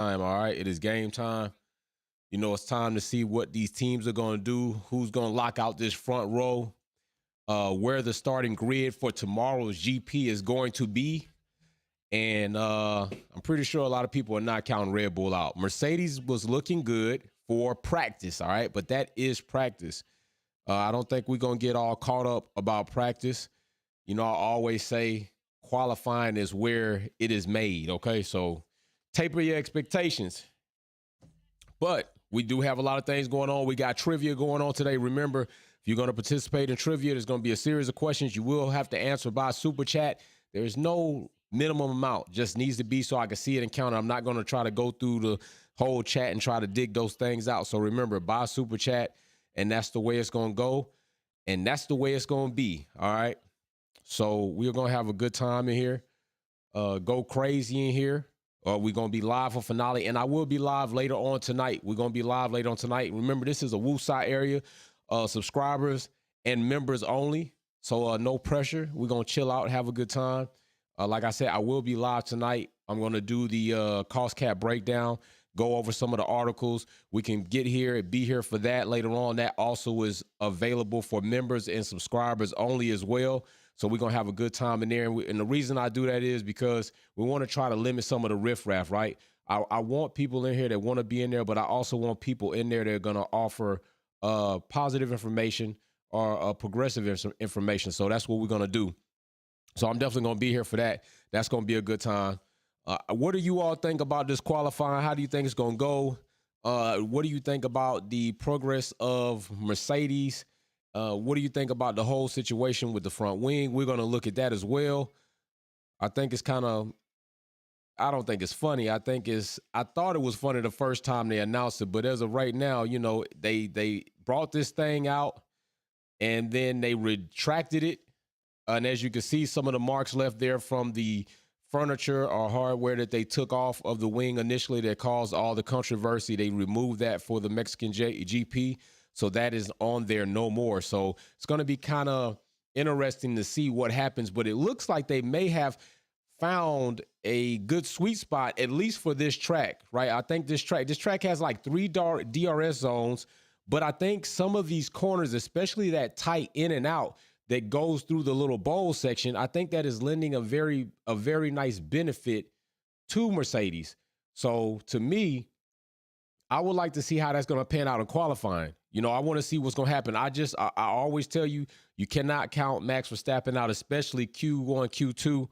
All right, it is game time. You know, it's time to see what these teams are going to do, who's going to lock out this front row, where the starting grid for tomorrow's GP is going to be. And I'm pretty sure a lot of people are not counting Red Bull out. Mercedes was looking good for practice, all right? But that is practice. I don't think we're going to get all caught up about practice. You know, I always say qualifying is where it is made, okay? So taper your expectations. But we do have a lot of things going on. We got trivia going on today. Remember, if you're going to participate in trivia, there's going to be a series of questions you will have to answer by super chat. There's no minimum amount, just needs to be so I can see it and count it. I'm not going to try to go through the whole chat and try to dig those things out. So remember, buy super chat, and that's the way it's going to go, and that's the way it's going to be, all right? So we're going to have a good time in here, go crazy in here. We're going to be live for finale, and I will be live later on tonight. We're going to be live later on tonight. Remember, this is a Wooside area, subscribers and members only, so no pressure. We're going to chill out, have a good time. Like I said, I will be live tonight. I'm going to do the cost cap breakdown, go over some of the articles. We can get here and be here for that later on. That also is available for members and subscribers only as well. So we're going to have a good time in there. And the reason I do that is because we want to try to limit some of the riffraff, right? I want people in here that want to be in there, but I also want people in there that are going to offer positive information or progressive information. So that's what we're going to do. So I'm definitely going to be here for that. That's going to be a good time. What do you all think about this qualifying? How do you think it's going to go? What do you think about the progress of Mercedes? What do you think about the whole situation with the front wing? We're going to look at that as well. I think it's kind of, I don't think it's funny. I thought it was funny the first time they announced it, but as of right now, you know, they brought this thing out and then they retracted it. And as you can see, some of the marks left there from the furniture or hardware that they took off of the wing initially that caused all the controversy. They removed that for the Mexican GP. So that is on there no more. So it's going to be kind of interesting to see what happens. But it looks like they may have found a good sweet spot, at least for this track, right? I think this track has like 3 DRS zones. But I think some of these corners, especially that tight in and out, that goes through the little bowl section, I think that is lending a very nice benefit to Mercedes. So to me, I would like to see how that's going to pan out in qualifying. You know, I want to see what's going to happen. I always tell you, you cannot count Max Verstappen out, especially Q1, Q2.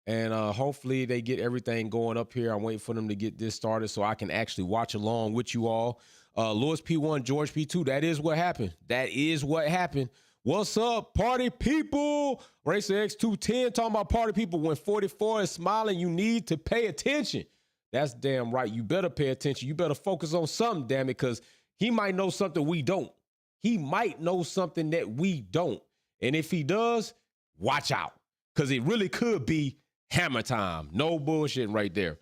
And hopefully they get everything going up here. I'm waiting for them to get this started so I can actually watch along with you all. Lewis P1, George P2, that is what happened. That is what happened. What's up, party people? Racer X210 talking about party people. When 44 is smiling, you need to pay attention. That's damn right. You better pay attention. You better focus on something, damn it, because he might know something we don't. He might know something that we don't. And if he does, watch out, because it really could be hammer time. No bullshitting right there.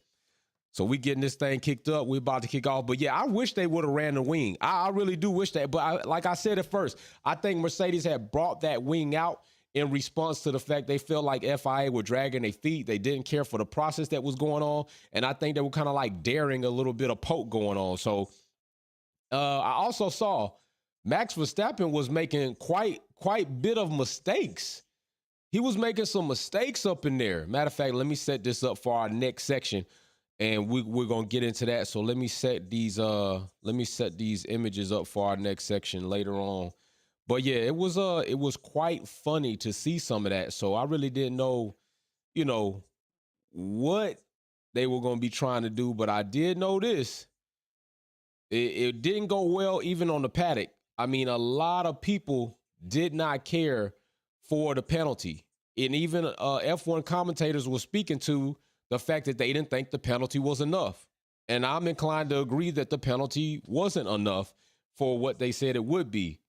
So we getting this thing kicked up. We're about to kick off. But, yeah, I wish they would have ran the wing. I really do wish that. But like I said at first, I think Mercedes had brought that wing out in response to the fact they felt like FIA were dragging their feet. They didn't care for the process that was going on. And I think they were kind of like daring a little bit of poke going on. So I also saw Max Verstappen was making quite bit of mistakes. He was making some mistakes up in there. Matter of fact, let me set this up for our next section. And we're gonna get into that. So let me set these images up for our next section later on. But yeah, it was quite funny to see some of that. So I really didn't know, you know, what they were gonna be trying to do. But I did know this. It didn't go well even on the paddock. I mean, a lot of people did not care for the penalty. And even F1 commentators were speaking to the fact that they didn't think the penalty was enough. And I'm inclined to agree that the penalty wasn't enough for what they said it would be.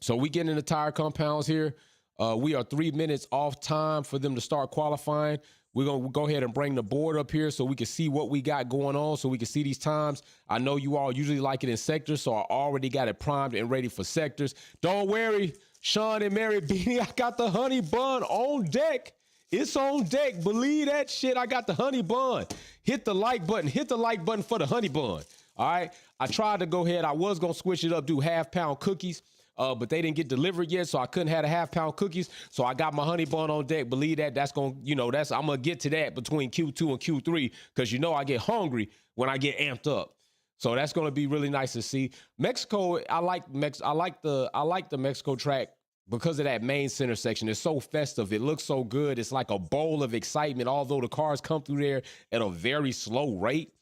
So we get into tire compounds here. We are 3 minutes off time for them to start qualifying. We're going to go ahead and bring the board up here so we can see what we got going on, so we can see these times. I know you all usually like it in sectors, so I already got it primed and ready for sectors. Don't worry, Sean and Mary Beanie, I got the honey bun on deck. It's on deck. Believe that shit. I got the honey bun. Hit the like button. Hit the like button for the honey bun. All right. I tried to go ahead. I was going to switch it up, do half-pound cookies, but they didn't get delivered yet, so I couldn't have the half-pound cookies. So I got my honey bun on deck. Believe that. That's going to, I'm going to get to that between Q2 and Q3 because, I get hungry when I get amped up. So that's going to be really nice to see. Mexico, I like the Mexico track because of that main center section. It's so festive. It looks so good. It's like a bowl of excitement, although the cars come through there at a very slow rate.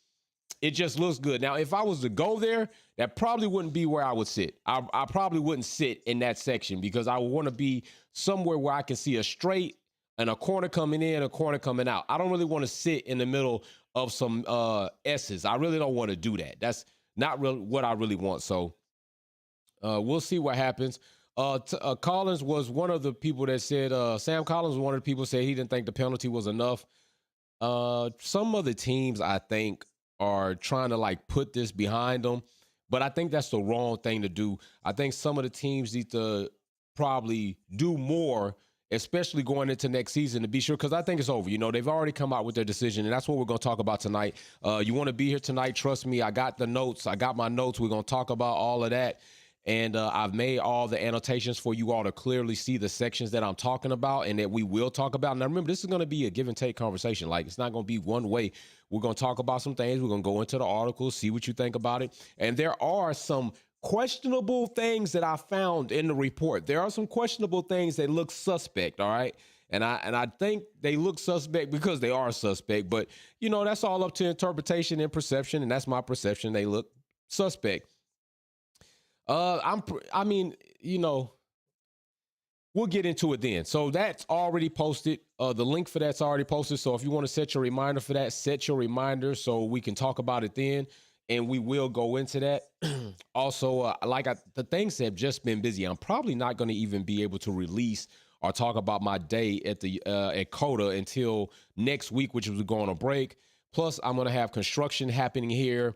It just looks good. Now, if I was to go there, that probably wouldn't be where I would sit. I probably wouldn't sit in that section because I would want to be somewhere where I can see a straight and a corner coming in, a corner coming out. I don't really want to sit in the middle of some S's. I really don't want to do that. That's not really what I really want. So we'll see what happens. Collins was one of the people that said, Sam Collins was one of the people who said he didn't think the penalty was enough. Some of the teams, I think, are trying to put this behind them, but I think that's the wrong thing to do. I think some of the teams need to probably do more, especially going into next season, to be sure, because I think it's over. They've already come out with their decision, and that's what we're going to talk about tonight. You want to be here tonight, trust me, I got the notes. I got my notes. We're going to talk about all of that. And I've made all the annotations for you all to clearly see the sections that I'm talking about and that we will talk about. Now, remember, this is going to be a give and take conversation. It's not going to be one way. We're going to talk about some things. We're going to go into the article, see what you think about it. And there are some questionable things that I found in the report. There are some questionable things that look suspect, all right? And I think they look suspect because they are suspect. But, that's all up to interpretation and perception, and that's my perception. They look suspect. We'll get into it then. So that's already posted. The link for that's already posted. So if you want to set your reminder for that, set your reminder so we can talk about it then. And we will go into that. Also, the things have just been busy. I'm probably not going to even be able to release or talk about my day at COTA until next week, which is going on break. Plus, I'm going to have construction happening here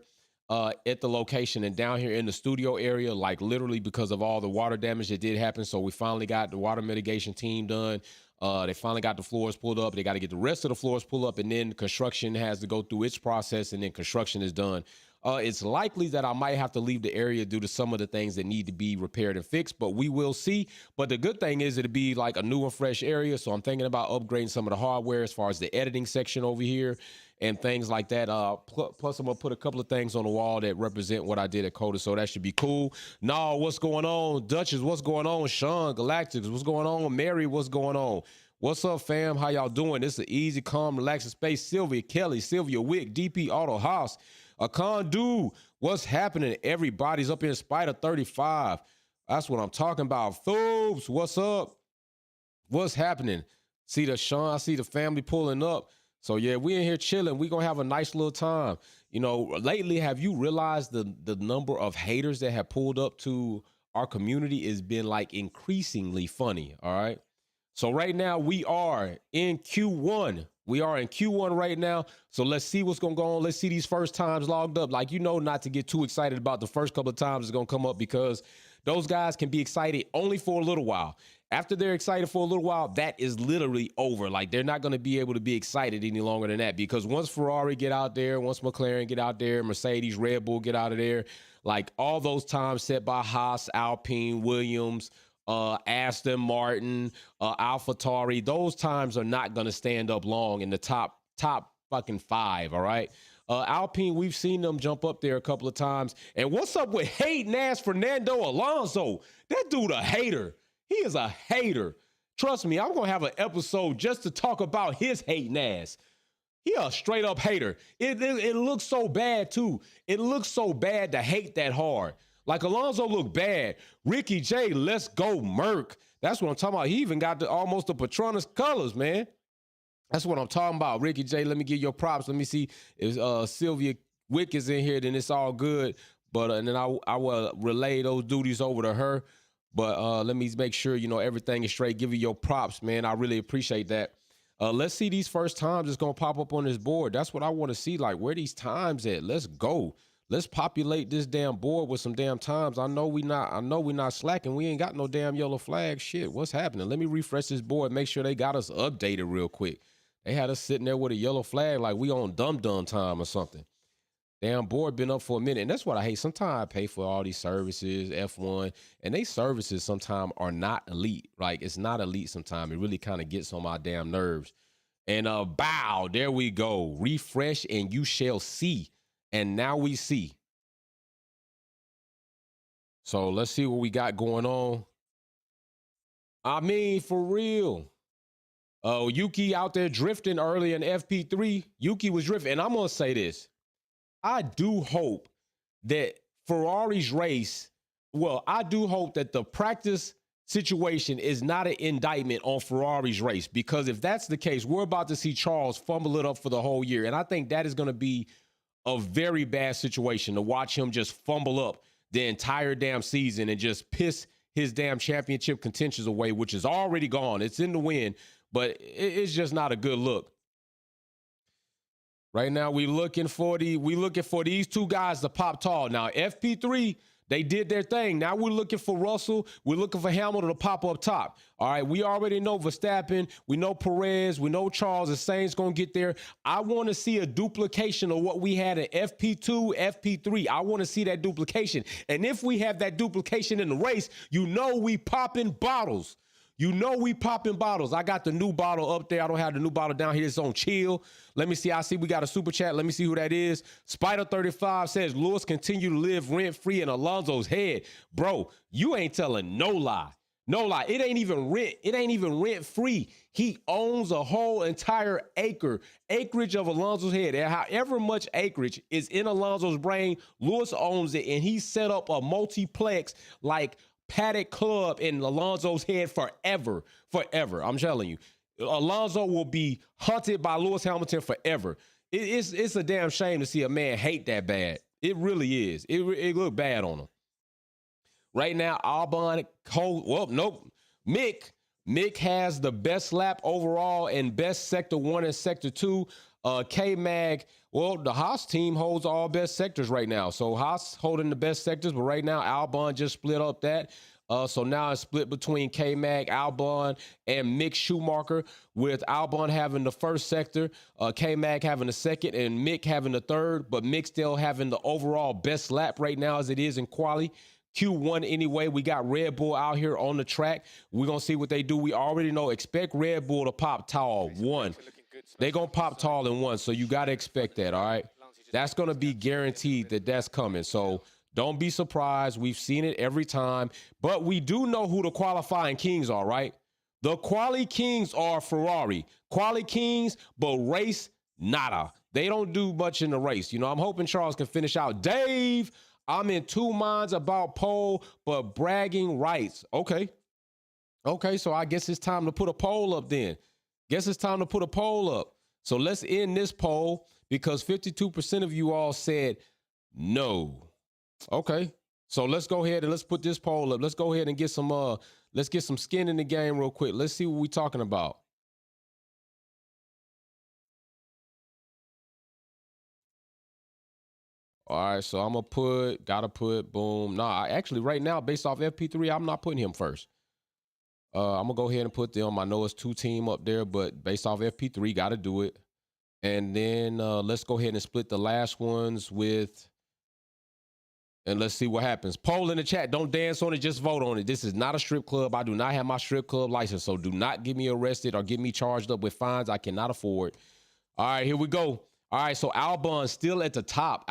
at the location and down here in the studio area, literally because of all the water damage that did happen. So we finally got the water mitigation team done. They finally got the floors pulled up. They got to get the rest of the floors pulled up, and then construction has to go through its process, and then construction is done. It's likely that I might have to leave the area due to some of the things that need to be repaired and fixed, but we will see. But the good thing is it'll be a new and fresh area. So I'm thinking about upgrading some of the hardware as far as the editing section over here and things like that. Plus, I'm going to put a couple of things on the wall that represent what I did at COTA, so that should be cool. No, what's going on? Duchess, what's going on? Sean, Galactics, what's going on? Mary, what's going on? What's up, fam? How y'all doing? This is an easy, calm, relaxing space. Sylvia, Kelly, Sylvia Wick, DP Auto House. Akondu, what's happening? Everybody's up in spite of 35. That's what I'm talking about. Foobs, what's up? What's happening? See the Sean, I see the family pulling up. So, yeah, we in here chilling. We going to have a nice little time. Lately, have you realized the number of haters that have pulled up to our community has been, increasingly funny, all right? So, right now, we are in Q1. We are in Q1 right now. So, let's see what's going to go on. Let's see these first times logged up. Not to get too excited about the first couple of times it's going to come up because those guys can be excited only for a little while. After they're excited for a little while, that is literally over. They're not going to be able to be excited any longer than that because once Ferrari get out there, once McLaren get out there, Mercedes, Red Bull get out of there, all those times set by Haas, Alpine, Williams, Aston Martin, AlphaTauri, those times are not going to stand up long in the top fucking 5, all right? Alpine, we've seen them jump up there a couple of times. And what's up with hating ass Fernando Alonso? That dude a hater. He is a hater. Trust me, I'm going to have an episode just to talk about his hating ass. He a straight up hater. It looks so bad, too. It looks so bad to hate that hard. Alonso look bad. Ricky J, let's go Merc. That's what I'm talking about. He even got almost the Patronus colors, man. That's what I'm talking about. Ricky J, let me give your props. Let me see if Sylvia Wick is in here, then it's all good. But and then I will relay those duties over to her. But let me make sure, everything is straight. Give you your props, man. I really appreciate that. Let's see these first times that's going to pop up on this board. That's what I want to see, where these times at. Let's go. Let's populate this damn board with some damn times. I know we not slacking. We ain't got no damn yellow flag. Shit, what's happening? Let me refresh this board, make sure they got us updated real quick. They had us sitting there with a yellow flag like we on dumb time or something. Damn board been up for a minute. And that's what I hate. Sometimes I pay for all these services, F1, and they services sometimes are not elite. Like, it's not elite sometimes. It really kind of gets on my damn nerves. And bow, there we go. Refresh and you shall see. And now we see. So let's see what we got going on. I mean, for real. Yuki out there drifting early in FP3. Yuki was drifting. And I'm going to say this. I do hope that Ferrari's race, I do hope that the practice situation is not an indictment on Ferrari's race, because if that's the case, we're about to see Charles fumble it up for the whole year. And I think that is going to be a very bad situation to watch him just fumble up the entire damn season and just piss his damn championship contentions away, which is already gone. It's in the wind, but it's just not a good look. Right now, we looking for these two guys to pop tall. Now, FP3, they did their thing. Now we're looking for Russell. We're looking for Hamilton to pop up top. All right, we already know Verstappen. We know Perez. We know Charles. The Saints going to get there. I want to see a duplication of what we had in FP2, FP3. I want to see that duplication. And if we have that duplication in the race, you know we popping bottles. You know we popping bottles. I got the new bottle up there. I don't have the new bottle down here. It's on chill. Let me see. I see we got a super chat. Let me see who that is. Spider35 says, Lewis continue to live rent-free in Alonso's head. Bro, you ain't telling no lie. No lie. It ain't even rent. It ain't even rent-free. He owns a whole entire acreage of Alonso's head. And however much acreage is in Alonso's brain, Lewis owns it. And he set up a multiplex like Paddock Club in Alonso's head forever. I'm telling you, Alonso will be hunted by Lewis Hamilton forever. It's a damn shame to see a man hate that bad. It really is. It looked bad on him. Right now, Albon, Mick has the best lap overall and best sector 1 and sector 2. K-Mag, the Haas team holds all best sectors right now. So Haas holding the best sectors, but right now Albon just split up that. So now it's split between K-Mag, Albon, and Mick Schumacher, with Albon having the first sector, K-Mag having the second, and Mick having the third, but Mick still having the overall best lap right now as it is in quali. Q1 anyway. We got Red Bull out here on the track. We're going to see what they do. We already know, expect Red Bull to pop tall. One. They're going to pop tall in one, so you got to expect that, all right? That's going to be guaranteed that that's coming. So don't be surprised. We've seen it every time. But we do know who the qualifying kings are, right? The quali kings are Ferrari. Quali kings, but race, nada. They don't do much in the race. You know, I'm hoping Charles can finish out. Dave, I'm in two minds about pole, but bragging rights. Okay, so I guess it's time to put a poll up then. So let's end this poll because 52% of you all said no. Okay, so let's go ahead and let's put this poll up. Let's go ahead and get some let's get some skin in the game real quick. Let's see what we're talking about. All right, so I'm gotta put, boom. Nah, actually right now, based off FP3, I'm not putting him first. I'm gonna go ahead and put them. I know it's 2 team up there, but based off FP3, gotta do it. And then let's go ahead and split the last ones with, and let's see what happens. Poll in the chat. Don't dance on it. Just vote on it. This is not a strip club. I do not have my strip club license, so do not get me arrested or get me charged up with fines I cannot afford. All right, here we go. All right, so Albon's still at the top.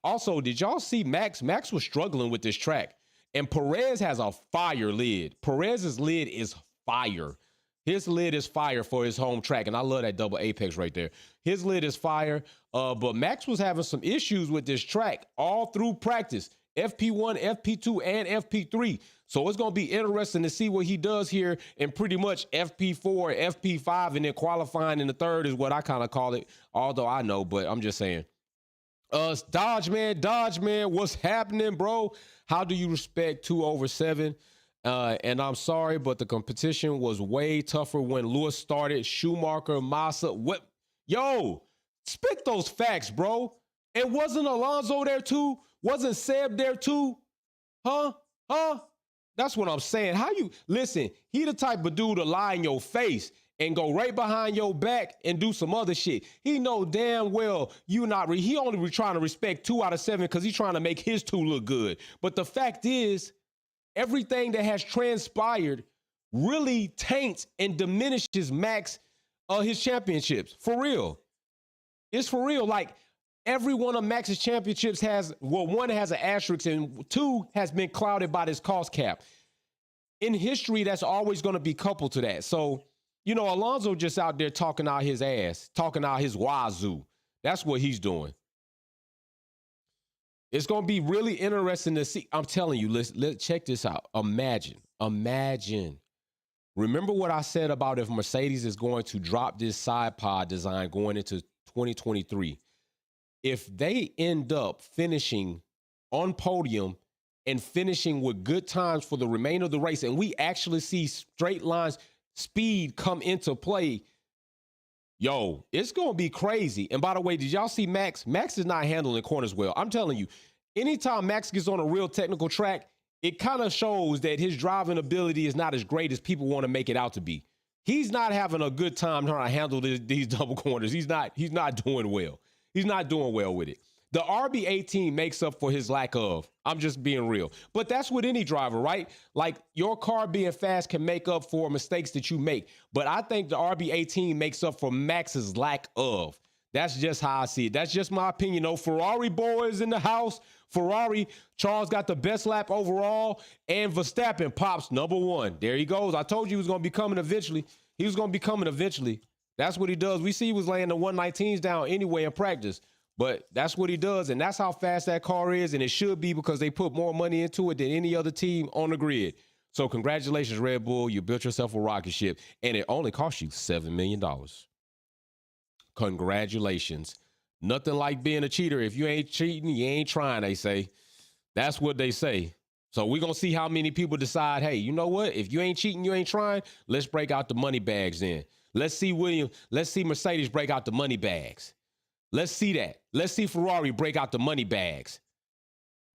Also, did y'all see Max? Max was struggling with this track. And Perez has a fire lid. Perez's lid is fire. His lid is fire for his home track. And I love that double apex right there. His lid is fire. But Max was having some issues with this track all through practice. FP1, FP2, and FP3. So it's going to be interesting to see what he does here in pretty much FP4, FP5, and then qualifying in the third is what I kind of call it. Although I know, but I'm just saying. Dodge man, what's happening, bro? How do you respect 2/7? And I'm sorry, but the competition was way tougher when Lewis started. Schumacher, Massa, what? Yo, spit those facts, bro. And wasn't Alonso there too? Wasn't Seb there too? Huh? Huh? That's what I'm saying. How you listen? He the type of dude to lie in your face and go right behind your back and do some other shit. He know damn well you not. He only trying to respect 2 out of 7 because he's trying to make his 2 look good. But the fact is, everything that has transpired really taints and diminishes Max his championships. For real. It's for real. Like, every one of Max's championships has, well, 1 has an asterisk and 2 has been clouded by this cost cap. In history, that's always going to be coupled to that. So, you know, Alonso just out there talking out his ass, talking out his wazoo. That's what he's doing. It's going to be really interesting to see. I'm telling you, let's check this out. Imagine. Remember what I said about if Mercedes is going to drop this side pod design going into 2023. If they end up finishing on podium and finishing with good times for the remainder of the race, and we actually see straight lines, speed come into play, yo, it's going to be crazy. And by the way, did y'all see Max? Max is not handling corners well. I'm telling you, anytime Max gets on a real technical track, it kind of shows that his driving ability is not as great as people want to make it out to be. He's not having a good time trying to handle these double corners. He's not doing well. He's not doing well with it. The RB18 makes up for his lack of. I'm just being real. But that's with any driver, right? Like, your car being fast can make up for mistakes that you make. But I think the RB18 makes up for Max's lack of. That's just how I see it. That's just my opinion. No Ferrari boys in the house. Ferrari, Charles got the best lap overall, and Verstappen pops #1. There he goes. I told you he was going to be coming eventually. He was going to be coming eventually. That's what he does. We see he was laying the 119s down anyway in practice, but that's what he does, and that's how fast that car is, and it should be because they put more money into it than any other team on the grid. So congratulations, Red Bull. You built yourself a rocket ship, and it only cost you $7 million. Congratulations. Nothing like being a cheater. If you ain't cheating, you ain't trying, they say. That's what they say. So we're going to see how many people decide, hey, you know what? If you ain't cheating, you ain't trying, let's break out the money bags then. Let's see Mercedes break out the money bags. Let's see that. Let's see Ferrari break out the money bags.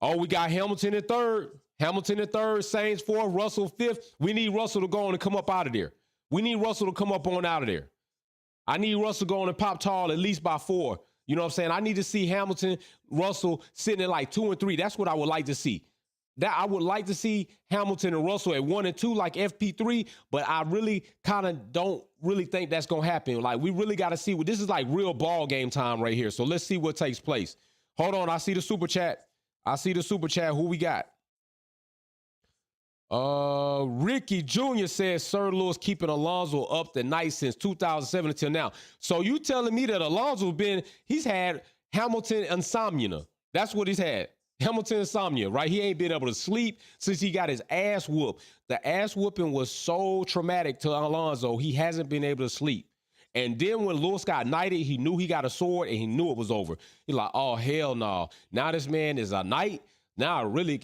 Oh, we got Hamilton in 3rd. Hamilton in 3rd, Sainz 4th, Russell 5th. We need Russell to go on and come up out of there. We need Russell to come up on out of there. I need Russell going and pop tall at least by 4. You know what I'm saying? I need to see Hamilton, Russell sitting at like 2 and 3. That's what I would like to see. That I would like to see Hamilton and Russell at 1 and 2 like FP3, but I really kind of don't really think that's going to happen. Like, we really got to see what this is like, real ball game time right here. So let's see what takes place. Hold on. I see the super chat. Who we got? Ricky Jr. says Sir Lewis keeping Alonso up the night since 2007 until now. So you telling me that he's had Hamilton insomnia. That's what he's had. Hamilton insomnia, right? He ain't been able to sleep since he got his ass whooped. The ass whooping was so traumatic to Alonso, he hasn't been able to sleep. And then when Lewis got knighted, he knew he got a sword and he knew it was over. He's like, oh, hell no. Now this man is a knight. Now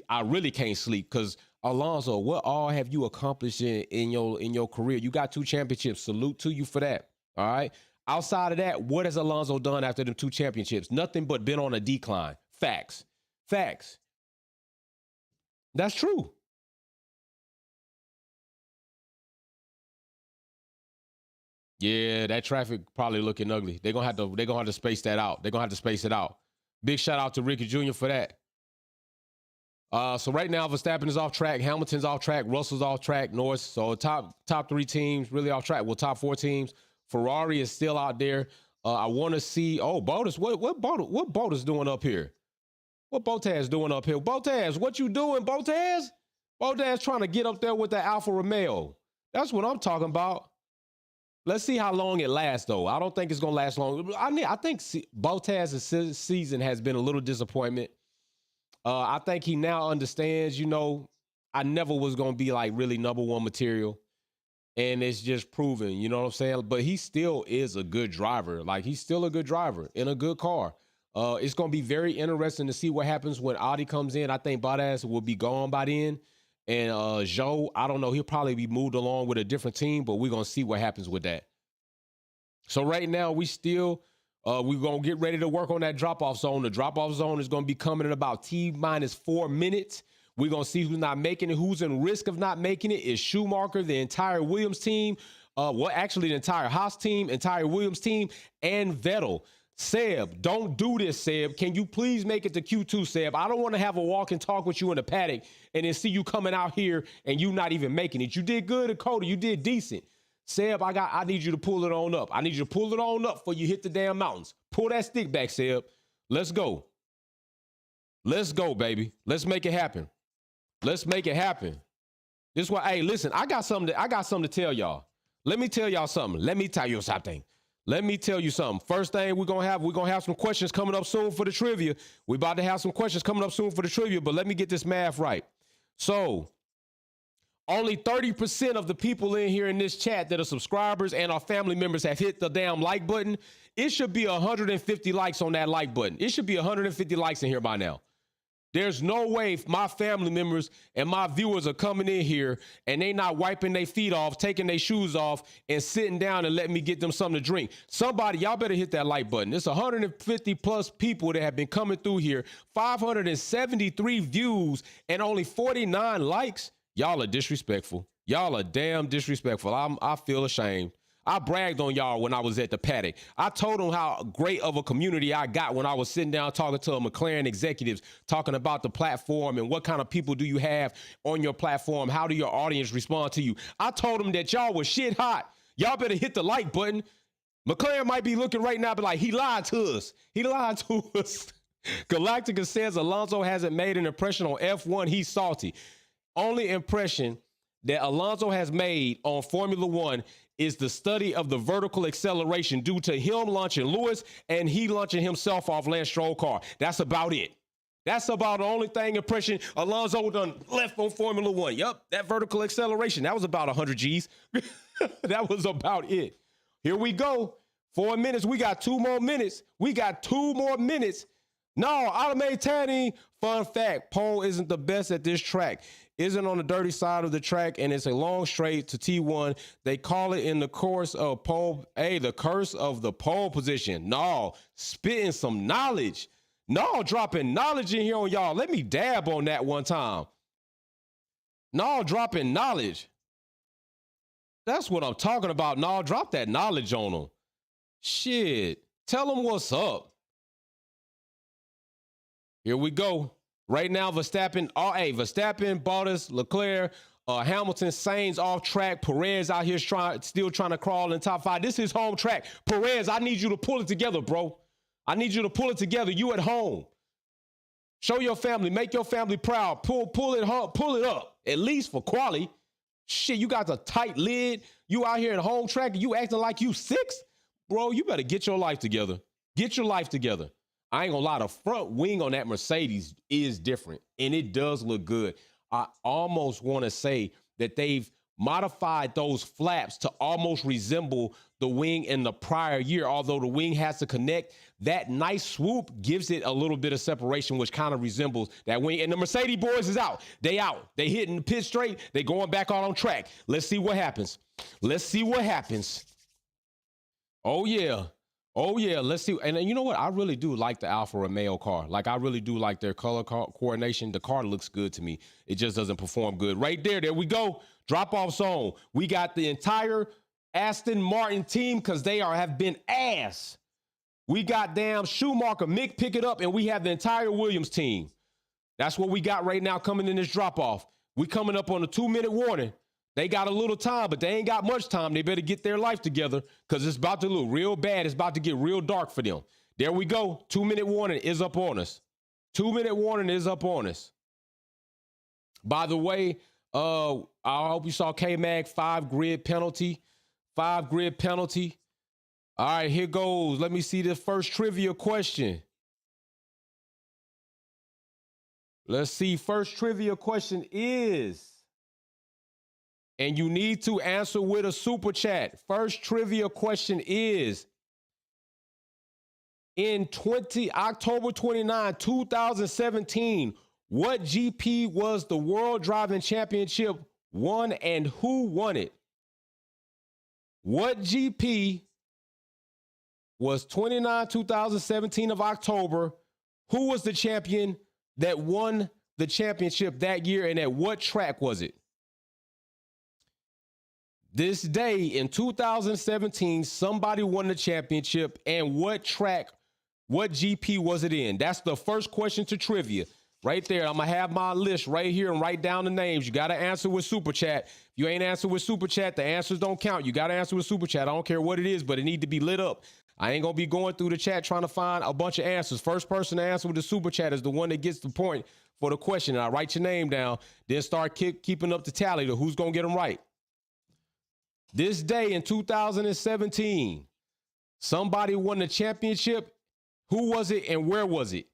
I really can't sleep because Alonso, what all have you accomplished in your career? You got 2 championships. Salute to you for that. All right. Outside of that, what has Alonso done after them 2 championships? Nothing but been on a decline. Facts. That's true. Yeah, that traffic probably looking ugly. They're gonna have to space that out. They're gonna have to space it out. Big shout out to Ricky Jr. for that. So right now, Verstappen is off track. Hamilton's off track. Russell's off track. Norris. So top 3 teams really off track. Well, top 4 teams. Ferrari is still out there. I want to see. Oh, Bottas. What Bottas doing up here? What Bottas doing up here? Bottas, what you doing, Bottas? Bottas trying to get up there with that Alfa Romeo. That's what I'm talking about. Let's see how long it lasts, though. I don't think it's going to last long. I think Bottas' season has been a little disappointment. I think he now understands, I never was going to be like really #1 material. And it's just proven, you know what I'm saying? But he still is a good driver. Like, he's still a good driver in a good car. It's going to be very interesting to see what happens when Audi comes in. I think Bottas will be gone by then. And Zhou, I don't know. He'll probably be moved along with a different team, but we're going to see what happens with that. So right now, we still We're going to get ready to work on that drop-off zone. The drop-off zone is going to be coming in about T-4 minutes. We're going to see who's not making it, who's in risk of not making it. Is Schumacher, the entire Williams team, actually the entire Haas team, entire Williams team, and Vettel. Seb, don't do this, Seb. Can you please make it to Q2, Seb? I don't want to have a walk and talk with you in the paddock and then see you coming out here and you not even making it. You did good at Cody. You did decent. Seb, I need you to pull it on up. I need you to pull it on up before you hit the damn mountains. Pull that stick back, Seb. Let's go. Let's go, baby. Let's make it happen. Let's make it happen. This why, hey, listen, I got something to tell y'all. Let me tell y'all something. Let me tell you something. First thing we're gonna have some questions coming up soon for the trivia. We're about to have some questions coming up soon for the trivia, but let me get this math right. So only 30% of the people in here in this chat that are subscribers and our family members have hit the damn like button. It should be 150 likes on that like button. It should be 150 likes in here by now. There's no way my family members and my viewers are coming in here and they not wiping their feet off, taking their shoes off, and sitting down and letting me get them something to drink. Somebody, y'all better hit that like button. It's 150 plus people that have been coming through here, 573 views, and only 49 likes. Y'all are disrespectful. Y'all are damn disrespectful. I feel ashamed. I bragged on y'all when I was at the paddock. I told them how great of a community I got when I was sitting down talking to McLaren executives, talking about the platform and what kind of people do you have on your platform? How do your audience respond to you? I told them that y'all was shit hot. Y'all better hit the like button. McLaren might be looking right now, but like, he lied to us. He lied to us. Galactica says Alonso hasn't made an impression on F1. He's salty. Only impression that Alonso has made on Formula One is the study of the vertical acceleration due to him launching Lewis and he launching himself off Lance Stroll car. That's about it. That's about the only thing impression Alonso done left on Formula One. Yup, that vertical acceleration. That was about 100 G's. That was about it. Here we go. 4 minutes. We got 2 more minutes. No, automating. Fun fact, Pole isn't the best at this track. Isn't on the dirty side of the track, and it's a long straight to T1. They call it in the course of pole, the curse of the pole position. No, spitting some knowledge. No, dropping knowledge in here on y'all. Let me dab on that one time. No, dropping knowledge. That's what I'm talking about. No, drop that knowledge on them. Shit. Tell them what's up. Here we go. Right now, Verstappen, Bottas, Leclerc, Hamilton, Sainz off track. Perez out here still trying to crawl in top 5. This is home track. Perez, I need you to pull it together, bro. I need you to pull it together. You at home. Show your family. Make your family proud. Pull it up. At least for quality. Shit, you got a tight lid. You out here at home track and you acting like you 6? Bro, you better get your life together. Get your life together. I ain't gonna lie, the front wing on that Mercedes is different, and it does look good. I almost want to say that they've modified those flaps to almost resemble the wing in the prior year, although the wing has to connect. That nice swoop gives it a little bit of separation, which kind of resembles that wing. And the Mercedes boys is out. They out. They hitting the pit straight. They going back out on track. Let's see what happens. Oh, yeah. Let's see. And you know what? I really do like the Alfa Romeo car. Like, I really do like their color coordination. The car looks good to me. It just doesn't perform good. Right there we go. Drop-off zone. We got the entire Aston Martin team because they have been ass. We got damn Schumacher, Mick pick it up, and we have the entire Williams team. That's what we got right now coming in this drop-off. We coming up on a 2-minute warning. They got a little time, but they ain't got much time. They better get their life together because it's about to look real bad. It's about to get real dark for them. There we go. 2-minute warning is up on us. 2-minute warning is up on us. By the way, I hope you saw K-Mag 5 grid penalty. 5 grid penalty. All right, here goes. Let me see the first trivia question. Let's see. First trivia question is, and you need to answer with a super chat. First trivia question is, in October 29, 2017, what GP was the World Driving Championship won and who won it? What GP was 2017 of October. Who was the champion that won the championship that year, and at what track was it? This day in 2017, somebody won the championship, and what track, what GP was it in? That's the first question to trivia. Right there, I'm going to have my list right here and write down the names. You got to answer with Super Chat. If you ain't answer with Super Chat, the answers don't count. You got to answer with Super Chat. I don't care what it is, but it need to be lit up. I ain't going to be going through the chat trying to find a bunch of answers. First person to answer with the Super Chat is the one that gets the point for the question. And I write your name down, then start keeping up the tally to who's going to get them right. This day in 2017, somebody won the championship. Who was it and where was it?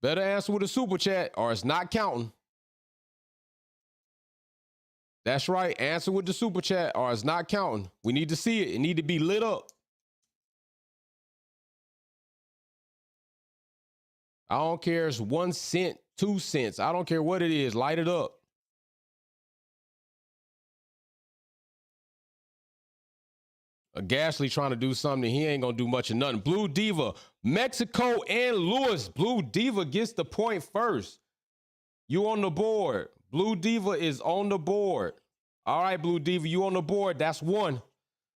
Better answer with a Super Chat or it's not counting. That's right. Answer with the Super Chat or it's not counting. We need to see it. It need to be lit up. I don't care if it's 1 cent, 2 cents. I don't care what it is. Light it up. Gasly trying to do something. He ain't going to do much of nothing. Blue Diva, Mexico and Lewis. Blue Diva gets the point first. You on the board. Blue Diva is on the board. All right, Blue Diva, you on the board. That's one.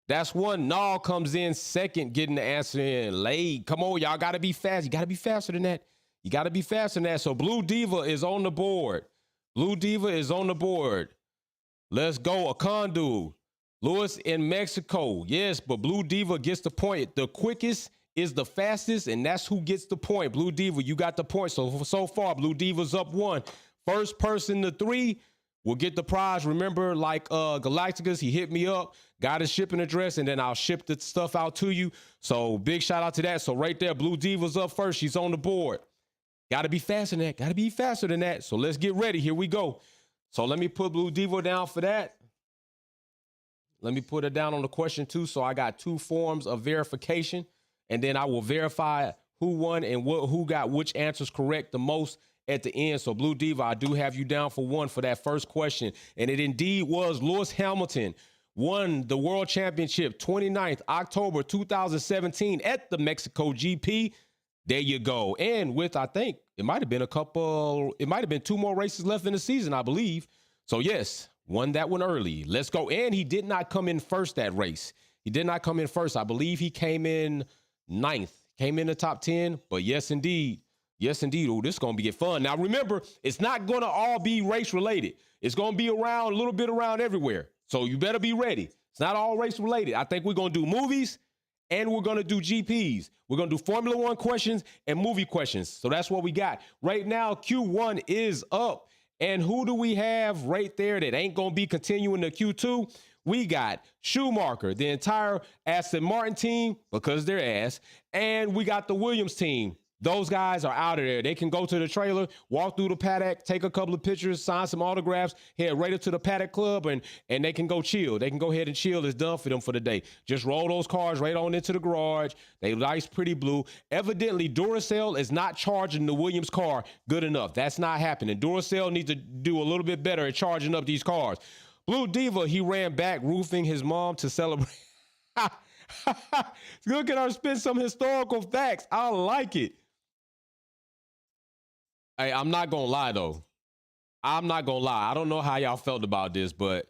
That's one. Nall comes in second, getting the answer in late. Come on, y'all got to be fast. You got to be faster than that. You got to be faster than that. So Blue Diva is on the board. Blue Diva is on the board. Let's go. Akandu. Lewis in Mexico. Yes, but Blue Diva gets the point. The quickest is the fastest, and that's who gets the point. Blue Diva, you got the point. So far, Blue Diva's up 1. First person to 3 will get the prize. Remember, like Galacticus, he hit me up, got his shipping address, and then I'll ship the stuff out to you. So big shout out to that. So right there, Blue Diva's up first. She's on the board. Got to be faster than that. Got to be faster than that. So let's get ready. Here we go. So let me put Blue Diva down for that. Let me put it down on the question 2. So I got 2 forms of verification, and then I will verify who won and who got which answers correct the most at the end. So Blue Diva, I do have you down for 1 for that first question. And it indeed was Lewis Hamilton won the world championship 29th October 2017 at the Mexico GP. There you go. And with, I think it might have been 2 more races left in the season, I believe. So yes, won that one early. Let's go. And he did not come in first that race. He did not come in first. I believe he came in 9th, came in the top 10. But yes, indeed. Yes, indeed. Oh, this is going to be fun. Now, remember, it's not going to all be race related. It's going to be around a little bit around everywhere. So you better be ready. It's not all race related. I think we're going to do movies and we're going to do GPs. We're going to do Formula 1 questions and movie questions. So that's what we got. Right now, Q1 is up. And who do we have right there that ain't going to be continuing to Q2? We got Schumacher, the entire Aston Martin team, because they're ass. And we got the Williams team. Those guys are out of there. They can go to the trailer, walk through the paddock, take a couple of pictures, sign some autographs, head right up to the paddock club, and they can go chill. They can go ahead and chill. It's done for them for the day. Just roll those cars right on into the garage. They nice, pretty blue. Evidently, Duracell is not charging the Williams car good enough. That's not happening. Duracell needs to do a little bit better at charging up these cars. Blue Diva, he ran back, roofing his mom to celebrate. Look at her spin some historical facts. I like it. Hey, I'm not going to lie, though. I'm not going to lie. I don't know how y'all felt about this, but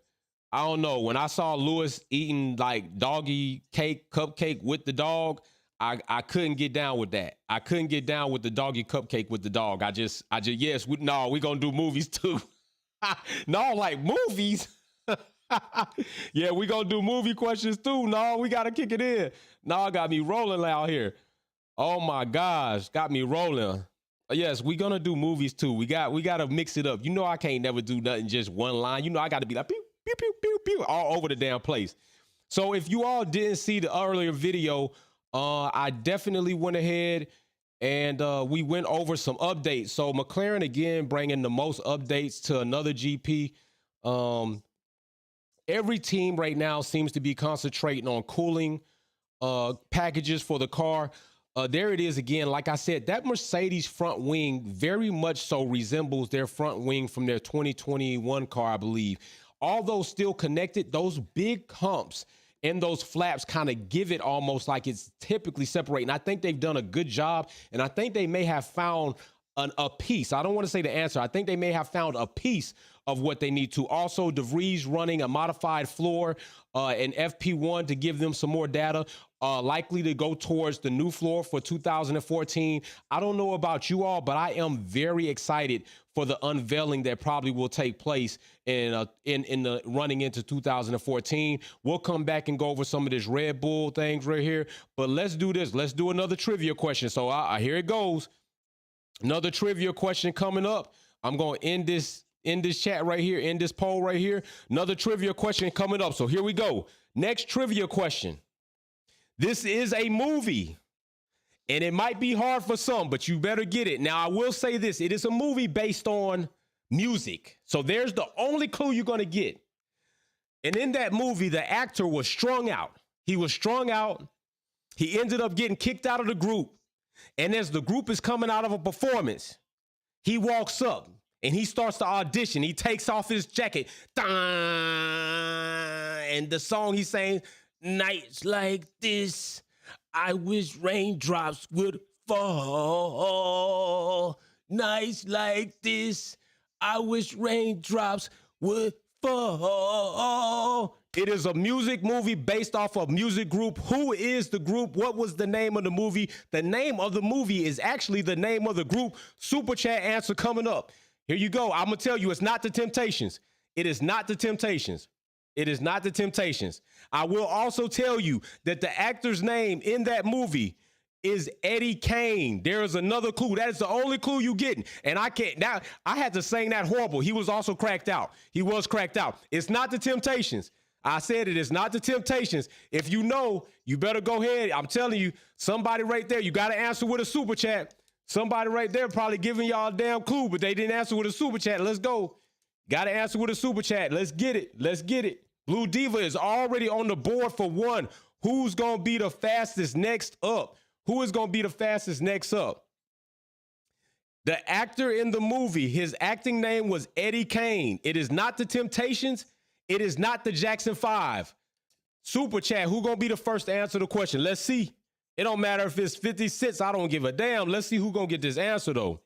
I don't know. When I saw Lewis eating like doggy cake, cupcake with the dog, I couldn't get down with that. I couldn't get down with the doggy cupcake with the dog. Yes, we going to do movies too. No, like movies. Yeah, we going to do movie questions too. No, we got to kick it in. No, got me rolling out here. Oh my gosh, got me rolling. Yes, we're going to do movies too. We got to mix it up. You know I can't never do nothing just one line. You know I got to be like pew, pew, pew, pew, pew, all over the damn place. So if you all didn't see the earlier video, I definitely went ahead and we went over some updates. So McLaren, again, bringing the most updates to another GP. Every team right now seems to be concentrating on cooling packages for the car. There it is again. Like I said, that Mercedes front wing very much so resembles their front wing from their 2021 car, I believe. Although still connected, those big humps and those flaps kind of give it almost like it's typically separating. I think they've done a good job, and I think they may have found a piece. I don't want to say the answer. I think they may have found a piece of what they need to. Also, DeVries running a modified floor, an FP1 to give them some more data, likely to go towards the new floor for 2014. I don't know about you all, but I am very excited for the unveiling that probably will take place in the running into 2014. We'll come back and go over some of this Red Bull things right here, but let's do this. Let's do another trivia question. So here it goes. Another trivia question coming up. I'm going to end this chat right here, end this poll right here. Another trivia question coming up. So here we go. Next trivia question. This is a movie, and it might be hard for some, but you better get it. Now, I will say this. It is a movie based on music. So there's the only clue you're going to get. And in that movie, the actor was strung out. He was strung out. He ended up getting kicked out of the group. And as the group is coming out of a performance, he walks up and he starts to audition. He takes off his jacket. And the song he's saying, nights like this, I wish raindrops would fall. Nights like this, I wish raindrops would fall. It is a music movie based off of music group. Who is the group? What was the name of the movie? The name of the movie is actually the name of the group. Super chat answer coming up. Here you go. I'm going to tell you, it's not the Temptations. It is not the Temptations. It is not the Temptations. I will also tell you that the actor's name in that movie is Eddie Kane. There is another clue. That is the only clue you getting. And I can't, now I had to sing that horrible. He was also cracked out. He was cracked out. It's not the Temptations. I said it is not the Temptations. If you know, you better go ahead. I'm telling you, somebody right there, you got to answer with a super chat. Somebody right there probably giving y'all a damn clue, but they didn't answer with a super chat. Let's go. Got to answer with a super chat. Let's get it. Let's get it. Blue Diva is already on the board for one. Who's going to be the fastest next up? Who is going to be the fastest next up? The actor in the movie, his acting name was Eddie Kane. It is not the Temptations. It is not the Jackson 5. Super chat, who going to be the first to answer the question? Let's see. It don't matter if it's 50 cents. I don't give a damn. Let's see who going to get this answer, though.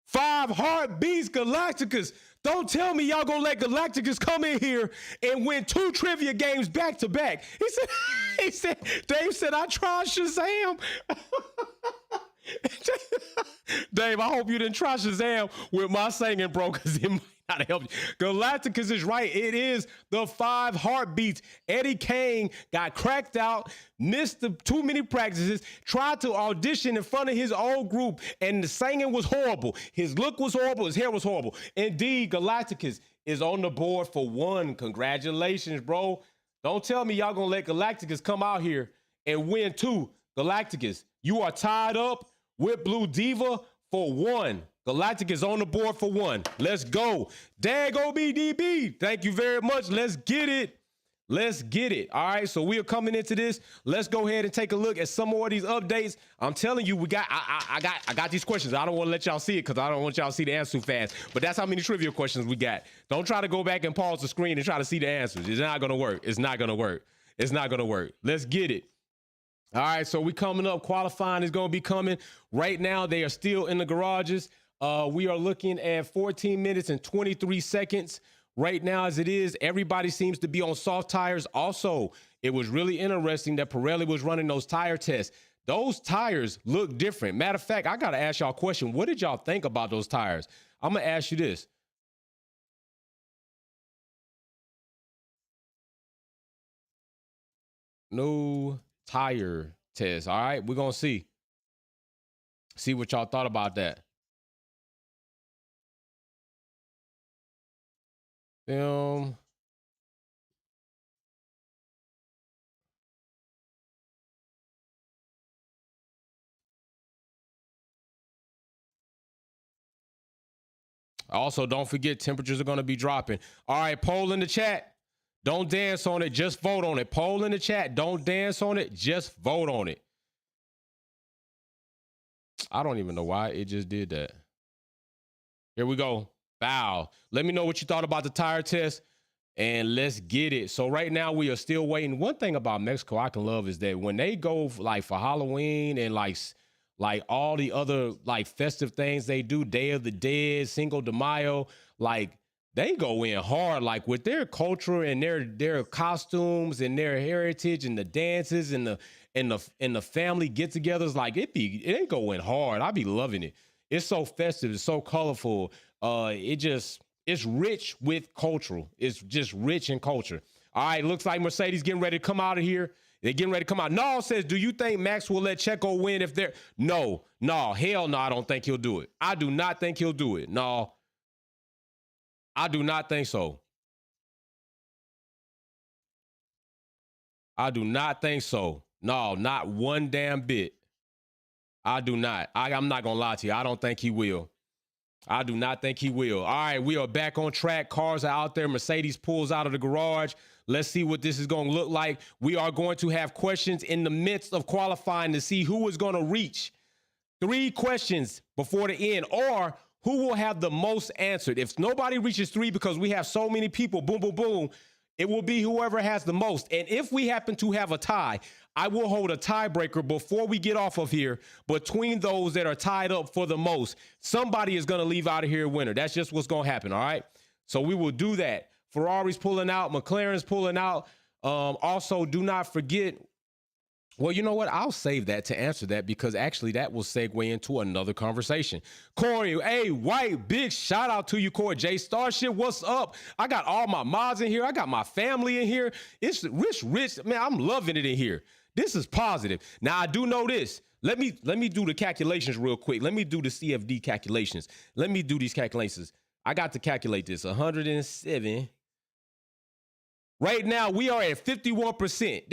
5 Heartbeats Galacticus. Don't tell me y'all going to let Galacticus come in here and win 2 trivia games back to back. He said, Dave said, I tried Shazam. Dave, I hope you didn't try Shazam with my singing, bro, because it might not help you. Galacticus is right. It is the 5 Heartbeats. Eddie Kane got cracked out, missed the too many practices, tried to audition in front of his old group, and the singing was horrible. His look was horrible. His hair was horrible. Indeed, Galacticus is on the board for 1. Congratulations, bro. Don't tell me y'all gonna let Galacticus come out here and win 2. Galacticus, you are tied up with Blue Diva for 1. Galactic is on the board for 1. Let's go. Dag OBDB. Thank you very much. Let's get it. Let's get it. All right, so we are coming into this. Let's go ahead and take a look at some more of these updates. I'm telling you, I got these questions. I don't want to let y'all see it because I don't want y'all to see the answer too fast. But that's how many trivia questions we got. Don't try to go back and pause the screen and try to see the answers. It's not gonna work. It's not gonna work. It's not gonna work. Let's get it. All right, so we coming up. Qualifying is going to be coming. Right now, they are still in the garages. We are looking at 14 minutes and 23 seconds. Right now, as it is, everybody seems to be on soft tires. Also, it was really interesting that Pirelli was running those tire tests. Those tires look different. Matter of fact, I got to ask y'all a question. What did y'all think about those tires? I'm going to ask you this. No tire test. All right, we're gonna see what y'all thought about that. Also, don't forget temperatures are going to be dropping. All right, poll in the chat. Don't dance on it. Just vote on it. Poll in the chat. Don't dance on it. Just vote on it. I don't even know why it just did that. Here we go. Bow. Let me know what you thought about the tire test. and let's get it. So right now we are still waiting. One thing about Mexico I can love is that when they go like for Halloween and like all the other like festive things they do, Day of the Dead, Cinco de Mayo, like they go in hard, like with their culture and their costumes and their heritage and the dances and the family get-togethers. Like they go in hard. I be loving it. It's so festive. It's so colorful. It's rich with cultural. It's just rich in culture. All right, looks like Mercedes getting ready to come out of here. They're getting ready to come out. No says, do you think Max will let Checo win if they're... No, hell no, I don't think he'll do it. I do not think he'll do it. No, I do not think so. I do not think so. No, not one damn bit. I do not. I'm not going to lie to you. I don't think he will. I do not think he will. All right, we are back on track. Cars are out there. Mercedes pulls out of the garage. Let's see what this is going to look like. We are going to have questions in the midst of qualifying to see who is going to reach 3 questions before the end, or who will have the most answered. If nobody reaches 3 because we have so many people, boom, boom, boom, it will be whoever has the most. And if we happen to have a tie, I will hold a tiebreaker before we get off of here between those that are tied up for the most. Somebody is going to leave out of here a winner. That's just what's going to happen, all right? So we will do that. Ferrari's pulling out. McLaren's pulling out. Also, do not forget... Well, you know what? I'll save that to answer that because actually that will segue into another conversation. Corey, hey, White, big shout out to you, Corey. J Starship, what's up? I got all my mods in here. I got my family in here. It's rich. Man, I'm loving it in here. This is positive. Now, I do know this. Let me do the calculations real quick. Let me do the CFD calculations. Let me do these calculations. I got to calculate this. 107. Right now, we are at 51%.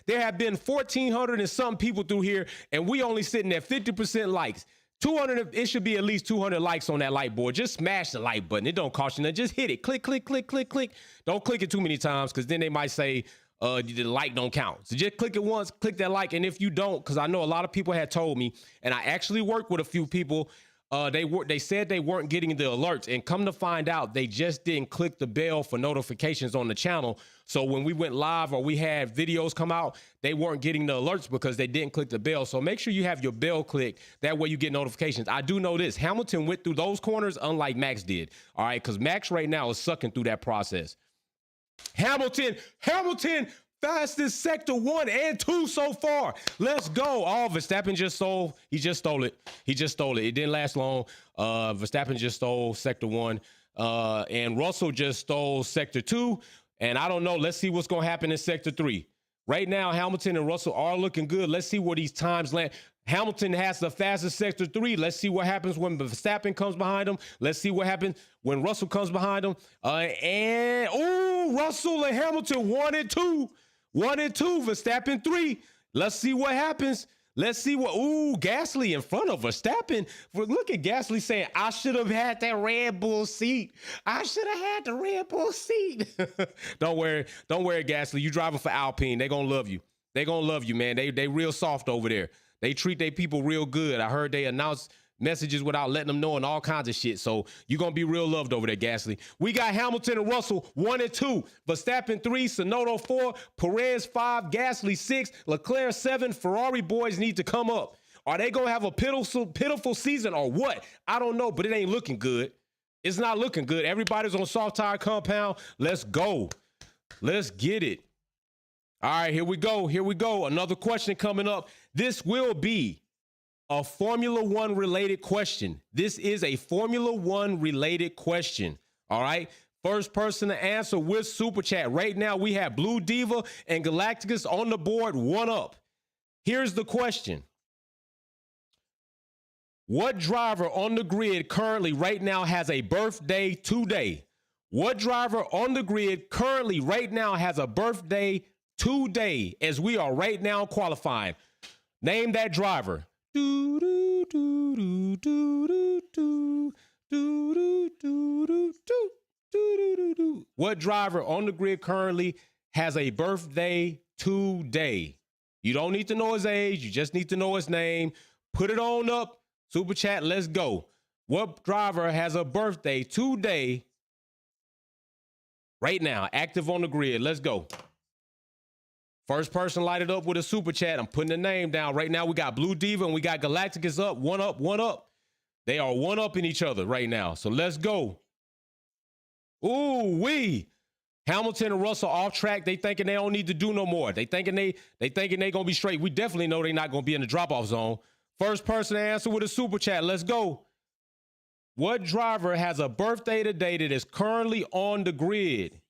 There have been 1,400 and some people through here, and we only sitting at 50% likes. 200, it should be at least 200 likes on that like board. Just smash the like button. It don't cost you nothing. Just hit it. Click, click, click, click, click. Don't click it too many times because then they might say the like don't count. So just click it once, click that like, and if you don't, because I know a lot of people had told me, and I actually worked with a few people, they said they weren't getting the alerts, and come to find out, they just didn't click the bell for notifications on the channel. So when we went live or we had videos come out, they weren't getting the alerts because they didn't click the bell. So make sure you have your bell clicked. That way you get notifications. I do know this. Hamilton went through those corners unlike Max did. All right, because Max right now is sucking through that process. Hamilton, fastest sector 1 and 2 so far. Let's go. Oh, Verstappen just stole. He just stole it. It didn't last long. Verstappen just stole sector 1. And Russell just stole sector 2. And I don't know. Let's see what's going to happen in sector 3. Right now, Hamilton and Russell are looking good. Let's see where these times land. Hamilton has the fastest sector 3. Let's see what happens when Verstappen comes behind him. Let's see what happens when Russell comes behind him. Russell and Hamilton 1 and 2. 1 and 2, Verstappen 3. Let's see what happens. Let's see what, Gasly in front of Verstappen. Look at Gasly saying, I should have had that Red Bull seat. I should have had the Red Bull seat. Don't worry, Gasly. You driving for Alpine. They going to love you. They going to love you, man. They real soft over there. They treat their people real good. I heard they announced messages without letting them know and all kinds of shit. So you're going to be real loved over there, Gasly. We got Hamilton and Russell 1 and 2, Verstappen 3, Tsunoda 4, Perez 5, Gasly 6, Leclerc 7. Ferrari boys need to come up. Are they going to have a pitiful season or what? I don't know, but it ain't looking good. It's not looking good. Everybody's on soft tire compound. Let's go. Let's get it. All right, here we go. Another question coming up. This will be a Formula One related question. This is a Formula One related question. All right. First person to answer with Super Chat. Right now, we have Blue Diva and Galacticus on the board, 1 up. Here's the question. What driver on the grid currently right now has a birthday today? What driver on the grid currently right now has a birthday today as we are right now qualifying? Name that driver. What driver on the grid currently has a birthday today? You don't need to know his age. You just need to know his name. Put it on up. Super chat. Let's go. What driver has a birthday today Right now, active on the grid. Let's go. First person lighted up with a super chat. I'm putting the name down. Right now, we got Blue Diva and we got Galacticus up. One up, one up. They are one up in each other right now. So let's go. Ooh, wee. Hamilton and Russell off track. They thinking they don't need to do no more. They thinking they gonna be straight. We definitely know they're not gonna be in the drop-off zone. First person to answer with a super chat. Let's go. What driver has a birthday today that is currently on the grid?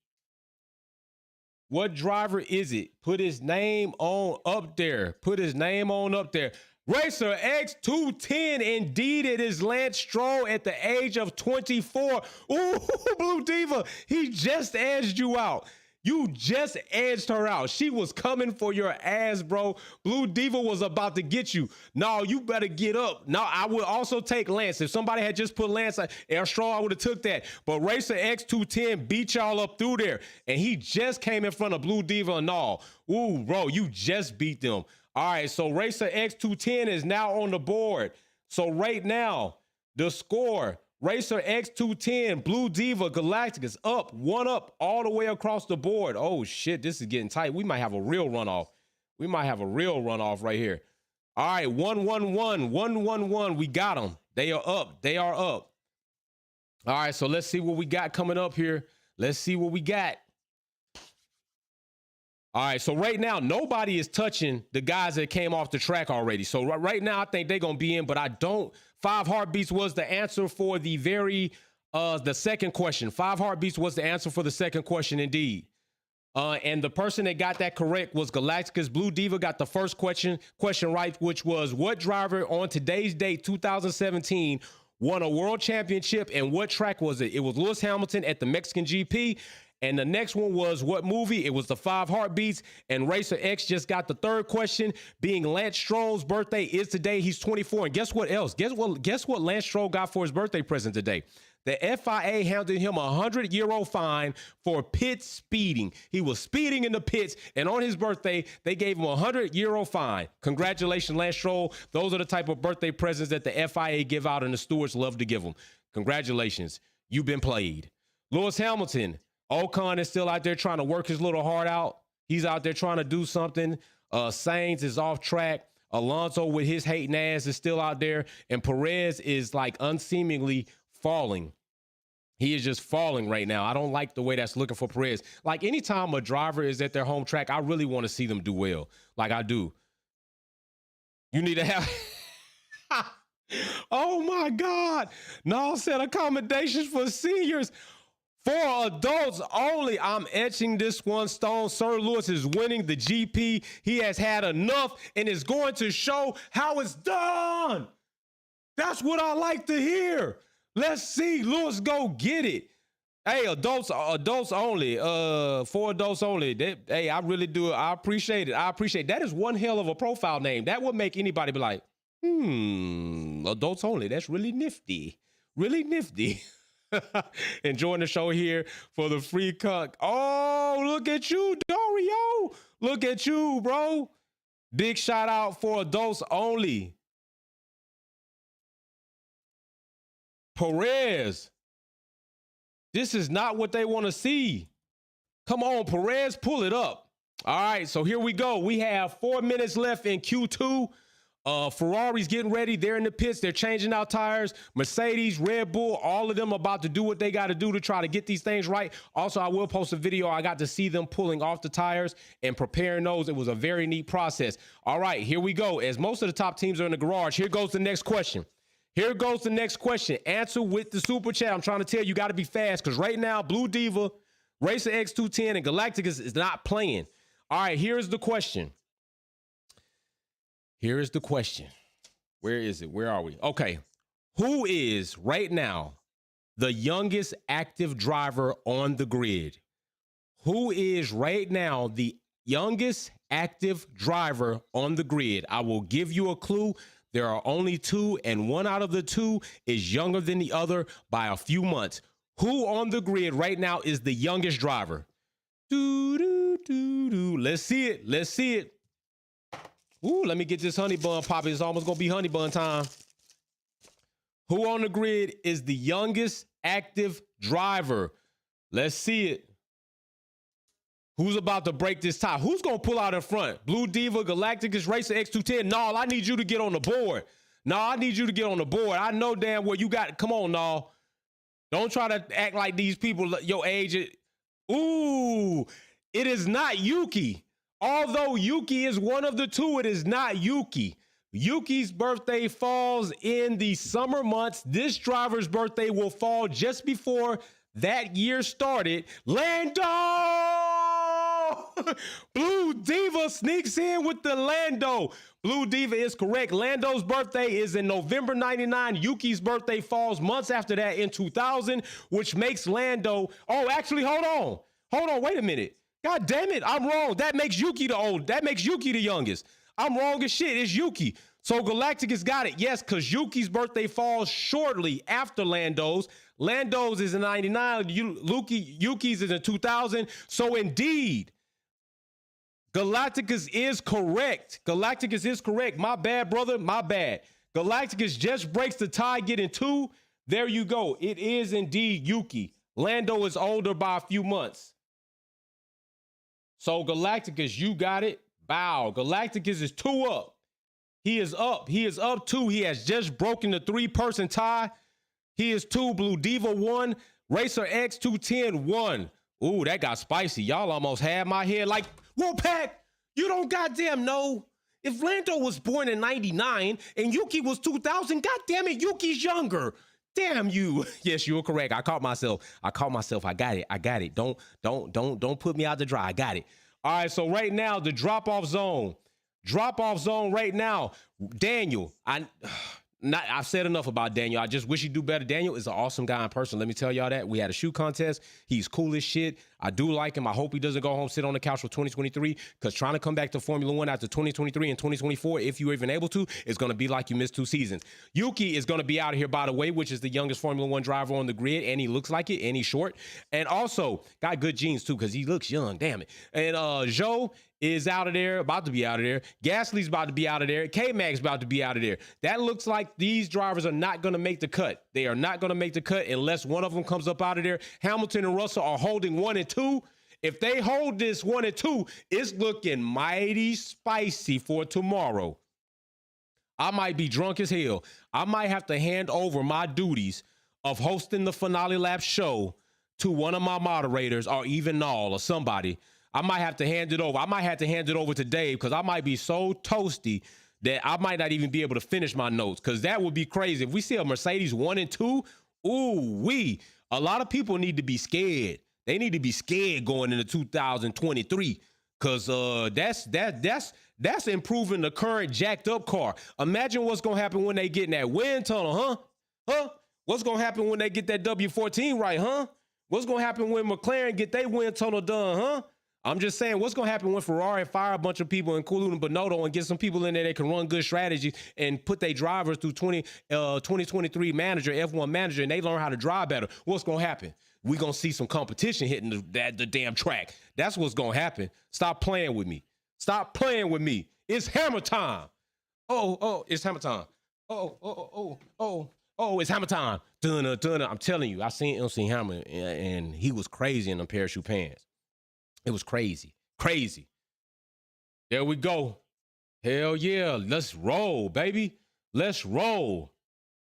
What driver is it? Put his name on up there. Put his name on up there. Racer X210, indeed it is Lance Stroll at the age of 24. Ooh, Blue Diva, he just edged you out. You just edged her out. She was coming for your ass, bro. Blue Diva was about to get you. No, you better get up. No, I would also take Lance. If somebody had just put Lance Air Stroll, I would have took that. But Racer X210 beat y'all up through there. And he just came in front of Blue Diva and all. Ooh, bro, you just beat them. All right, so Racer X210 is now on the board. So right now, the score, Racer X210, Blue Diva, Galacticus up, one up all the way across the board. Oh, shit, this is getting tight. We might have a real runoff. We might have a real runoff right here. All right, 1-1-1, 1-1-1. We got them. They are up. They are up. All right, so let's see what we got coming up here. Let's see what we got. All right, so right now, nobody is touching the guys that came off the track already. So right now, I think they're going to be in, but I don't. 5 heartbeats was the answer for the second question. 5 heartbeats was the answer for the second question, indeed. And the person that got that correct was Galacticus. Blue Diva got the first question right, which was what driver on today's date, 2017, won a world championship, and what track was it? It was Lewis Hamilton at the Mexican GP. And the next one was what movie? It was the 5 heartbeats. And Racer X just got the third question, being Lance Stroll's birthday is today. He's 24. And guess what else? Guess what Lance Stroll got for his birthday present today? The FIA handed him a €100 fine for pit speeding. He was speeding in the pits, and on his birthday, they gave him a €100 fine. Congratulations, Lance Stroll. Those are the type of birthday presents that the FIA give out, and the stewards love to give them. Congratulations. You've been played. Lewis Hamilton. Ocon is still out there trying to work his little heart out. He's out there trying to do something. Sainz is off track. Alonso with his hating ass is still out there. And Perez is like unseemingly falling. He is just falling right now. I don't like the way that's looking for Perez. Like anytime a driver is at their home track, I really want to see them do well. Like I do. You need to have... Oh my God. No said accommodations for seniors. For adults only, I'm etching this one stone. Sir Lewis is winning the GP. He has had enough and is going to show how it's done. That's what I like to hear. Let's see Lewis go get it. Hey, adults only. For adults only. Hey, I really do. I appreciate it. I appreciate it. That is one hell of a profile name. That would make anybody be like, adults only. That's really nifty. Really nifty. Enjoying the show here for the free cuck. Oh, look at you, Dario. Look at you, bro. Big shout out for adults only. Perez. This is not what they want to see. Come on, Perez, pull it up. All right, so here we go. We have 4 minutes left in Q2. Ferrari's getting ready. They're in the pits. They're changing out tires. Mercedes, Red Bull, all of them about to do what they got to do to try to get these things right. Also, I will post a video. I got to see them pulling off the tires and preparing those. It was a very neat process. All right, here we go. As most of the top teams are in the garage, here goes the next question. Here goes the next question. Answer with the super chat. I'm trying to tell you, got to be fast because right now, Blue Diva, Racer X210, and Galacticus is not playing. All right, here's the question. Here is the question. Where is it? Where are we? Okay. Who is right now the youngest active driver on the grid? Who is right now the youngest active driver on the grid? I will give you a clue. There are only 2, and one out of the 2 is younger than the other by a few months. Who on the grid right now is the youngest driver? Let's see it. Let's see it. Ooh, let me get this honey bun popping. It's almost going to be honey bun time. Who on the grid is the youngest active driver? Let's see it. Who's about to break this tie? Who's going to pull out in front? Blue Diva, Galacticus, Racer, X210. No, I need you to get on the board. No, I need you to get on the board. I know damn well you got. Come on, no. Don't try to act like these people your age. Ooh, it is not Yuki. Although Yuki is one of the two, it is not Yuki. Yuki's birthday falls in the summer months. This driver's birthday will fall just before that year started. Lando! Blue Diva sneaks in with the Lando. Blue Diva is correct. Lando's birthday is in November 99. Yuki's birthday falls months after that in 2000, which makes Lando. Oh, actually, hold on. Hold on. Wait a minute. God damn it. I'm wrong. That makes Yuki the old. That makes Yuki the youngest. I'm wrong as shit. It's Yuki. So Galacticus got it. Yes, because Yuki's birthday falls shortly after Lando's. Lando's is in 99. Yuki's is in 2000. So indeed, Galacticus is correct. Galacticus is correct. My bad, brother. My bad. Galacticus just breaks the tie, getting 2. There you go. It is indeed Yuki. Lando is older by a few months. So Galacticus, you got it. Bow. Galacticus is 2 up. He is up. He is up 2. He has just broken the 3-person tie. He is 2. Blue Diva 1. Racer X 210 1. Ooh, that got spicy. Y'all almost had my head like, Wolfpack, you don't goddamn know. If Lando was born in 99 and Yuki was 2000, goddamn it, Yuki's younger. Damn you. Yes, you were correct. I caught myself. I got it. I got it. Don't put me out to dry. I got it. All right, so right now, the drop-off zone. Drop-off zone right now. Daniel, I've said enough about Daniel. I just wish he'd do better. Daniel is an awesome guy in person. Let me tell y'all that. We had a shoe contest. He's cool as shit. I do like him. I hope he doesn't go home, sit on the couch for 2023, because trying to come back to Formula One after 2023 and 2024, if you're even able to, is going to be like you missed 2 seasons. Yuki is going to be out of here, by the way, which is the youngest Formula One driver on the grid, and he looks like it, and he's short. And also, got good genes, too, because he looks young. Damn it. And Joe is out of there, about to be out of there. Gasly's about to be out of there. K-Mag's about to be out of there. That looks like these drivers are not going to make the cut. They are not going to make the cut unless one of them comes up out of there. Hamilton and Russell are holding 1 and 2. If they hold this 1 and 2, it's looking mighty spicy for tomorrow. I might be drunk as hell. I might have to hand over my duties of hosting the Finale Lap show to one of my moderators, or even Nall or somebody. I might have to hand it over. I might have to hand it over to Dave, because I might be so toasty that I might not even be able to finish my notes, because that would be crazy. If we see a Mercedes 1 and 2, a lot of people need to be scared. They need to be scared going into 2023, because that's improving the current jacked up car. Imagine what's going to happen when they get in that wind tunnel, huh? What's going to happen when they get that W14 right, huh? What's going to happen when McLaren get their wind tunnel done, huh? I'm just saying, what's going to happen when Ferrari fire a bunch of people, including Bonotto, and get some people in there that can run good strategies and put their drivers through 2023 manager, F1 manager, and they learn how to drive better? What's going to happen? We're going to see some competition hitting the damn track. That's what's going to happen. Stop playing with me. Stop playing with me. It's hammer time. Oh, it's hammer time. It's hammer time. Dun. I'm telling you, I seen MC Hammer, and he was crazy in them parachute pants. It was crazy. Crazy. There we go. Hell yeah. Let's roll, baby. Let's roll.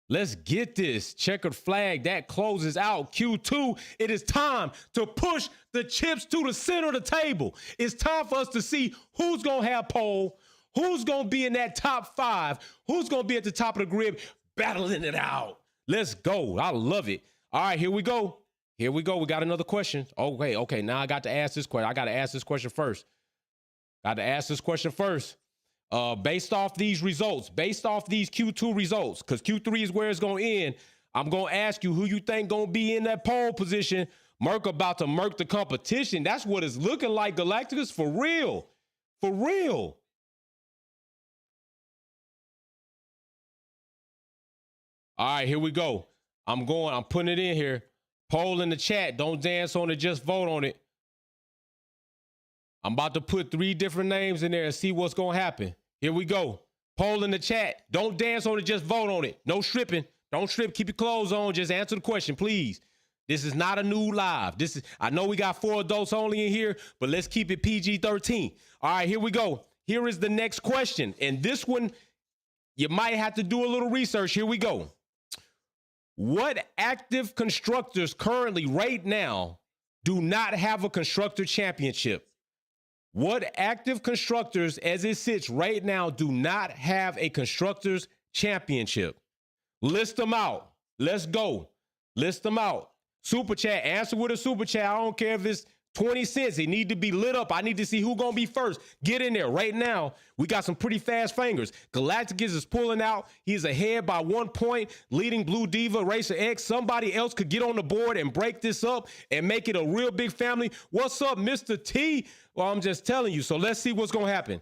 Let's get this checkered flag. That closes out Q2. It is time to push the chips to the center of the table. It's time for us to see who's going to have pole, who's going to be in that top 5, who's going to be at the top of the grid, battling it out. Let's go. I love it. All right, here we go. Here we go. We got another question. Okay. Now I got to ask this question. I got to ask this question first. Based off these results, based off these Q2 results, because Q3 is where it's going to end, I'm going to ask you who you think going to be in that pole position. Merc about to murk the competition. That's what it's looking like, Galacticus, for real. For real. All right, here we go. I'm putting it in here. Poll in the chat. Don't dance on it. Just vote on it. I'm about to put 3 different names in there and see what's going to happen. Here we go. Poll in the chat. Don't dance on it. Just vote on it. No stripping. Don't strip. Keep your clothes on. Just answer the question, please. This is not a new live. I know we got 4 adults only in here, but let's keep it PG-13. All right, here we go. Here is the next question. And this one, you might have to do a little research. Here we go. What active constructors currently right now do not have a constructor championship? What active constructors as it sits right now do not have a constructors championship? List them out. Let's go. List them out. Super chat. Answer with a super chat. I don't care if it's 20 cents. It need to be lit up. I need to see who gonna be first. Get in there right now. We got some pretty fast fingers. Galacticus is pulling out. He's ahead by 1 point, leading Blue Diva, Racer X. Somebody else could get on the board and break this up and make it a real big family. What's up, Mr. T? Well, I'm just telling you. So let's see what's gonna happen.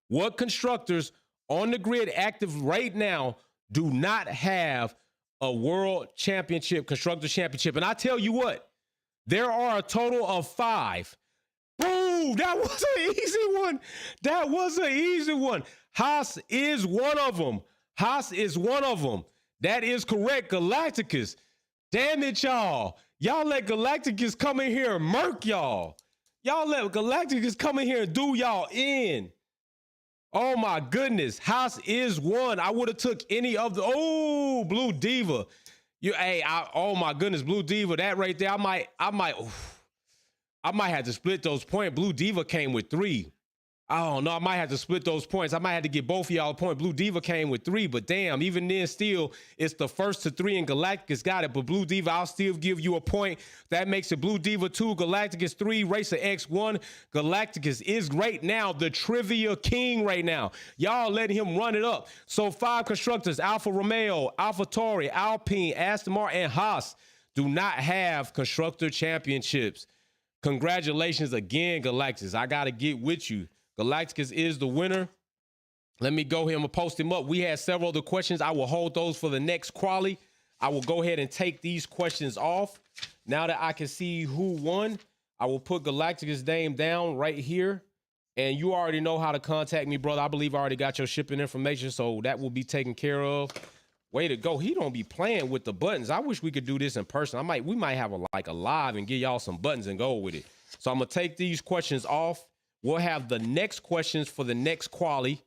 What constructors on the grid active right now do not have a world championship, constructor championship? And I tell you what, there are a total of 5. Boom! That was an easy one. That was an easy one. Haas is one of them. Haas is one of them. That is correct. Galacticus. Damn it, y'all. Y'all let Galacticus come in here and murk y'all. Y'all let Galacticus come in here and do y'all in. Oh my goodness. Haas is one. I would have took any of the, oh, Blue Diva. Oh my goodness, Blue Diva, that right there, I might have to split those points. Blue Diva came with 3. I don't know. I might have to split those points. I might have to get both of y'all a point. Blue Diva came with 3, but damn, even then still, it's the first to 3 and Galacticus got it. But Blue Diva, I'll still give you a point. That makes it Blue Diva 2, Galacticus 3, Racer X 1. Galacticus is right now the trivia king right now. Y'all letting him run it up. So 5 constructors, Alfa Romeo, Alfa Tauri, Alpine, Aston Martin, and Haas do not have constructor championships. Congratulations again, Galacticus. I got to get with you. Galacticus is the winner. Let me go here. I'm going to post him up. We had several other questions. I will hold those for the next quali. I will go ahead and take these questions off. Now that I can see who won, I will put Galacticus' name down right here. And you already know how to contact me, brother. I believe I already got your shipping information, so that will be taken care of. Way to go. He don't be playing with the buttons. I wish we could do this in person. We might have a live and give y'all some buttons and go with it. So I'm going to take these questions off. We'll have the next questions for the next quali,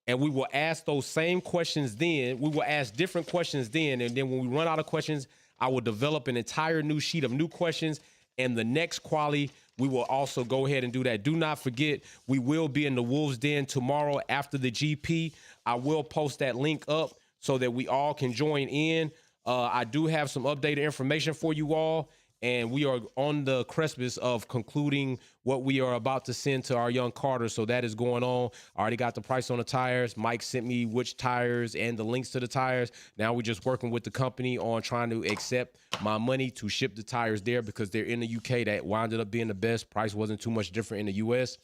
and we will ask those same questions then. We will ask different questions then, and then when we run out of questions, I will develop an entire new sheet of new questions, and the next quali, we will also go ahead and do that. Do not forget, we will be in the Wolves Den tomorrow after the GP. I will post that link up so that we all can join in. I do have some updated information for you all. And we are on the precipice of concluding what we are about to send to our young Carter. So that is going on. I already got the price on the tires. Mike sent me which tires and the links to the tires. Now we're just working with the company on trying to accept my money to ship the tires there because they're in the UK. That wound up being the best. Price wasn't too much different in the US.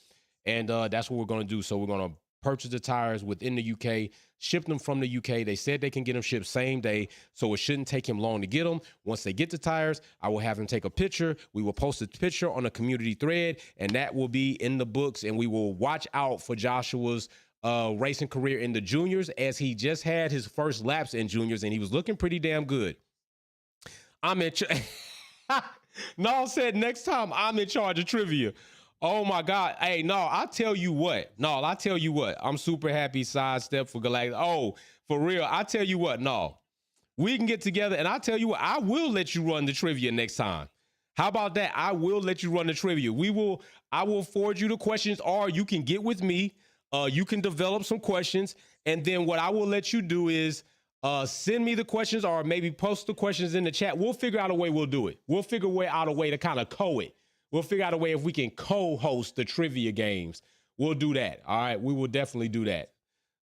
And that's what we're going to do. So we're going to purchase the tires within the UK, ship them from the UK. They said they can get them shipped same day, so it shouldn't take him long to get them. Once they get the tires, I will have him take a picture. We will post a picture on a community thread, and that will be in the books, and we will watch out for Joshua's racing career in the juniors, as he just had his first laps in juniors, and he was looking pretty damn good. I'm in Nall said next time I'm in charge of trivia. Oh my God. Hey, no, I tell you what. I'm super happy sidestep for Galactic. Oh, for real. I tell you what, no. We can get together and I tell you what, I will let you run the trivia next time. How about that? I will let you run the trivia. I will forward you the questions, or you can get with me. You can develop some questions. And then what I will let you do is send me the questions, or maybe post the questions in the chat. We'll figure out a way we'll do it. We'll figure out a way to kind of it. We'll figure out a way if we can co-host the trivia games. We'll do that. All right. We will definitely do that.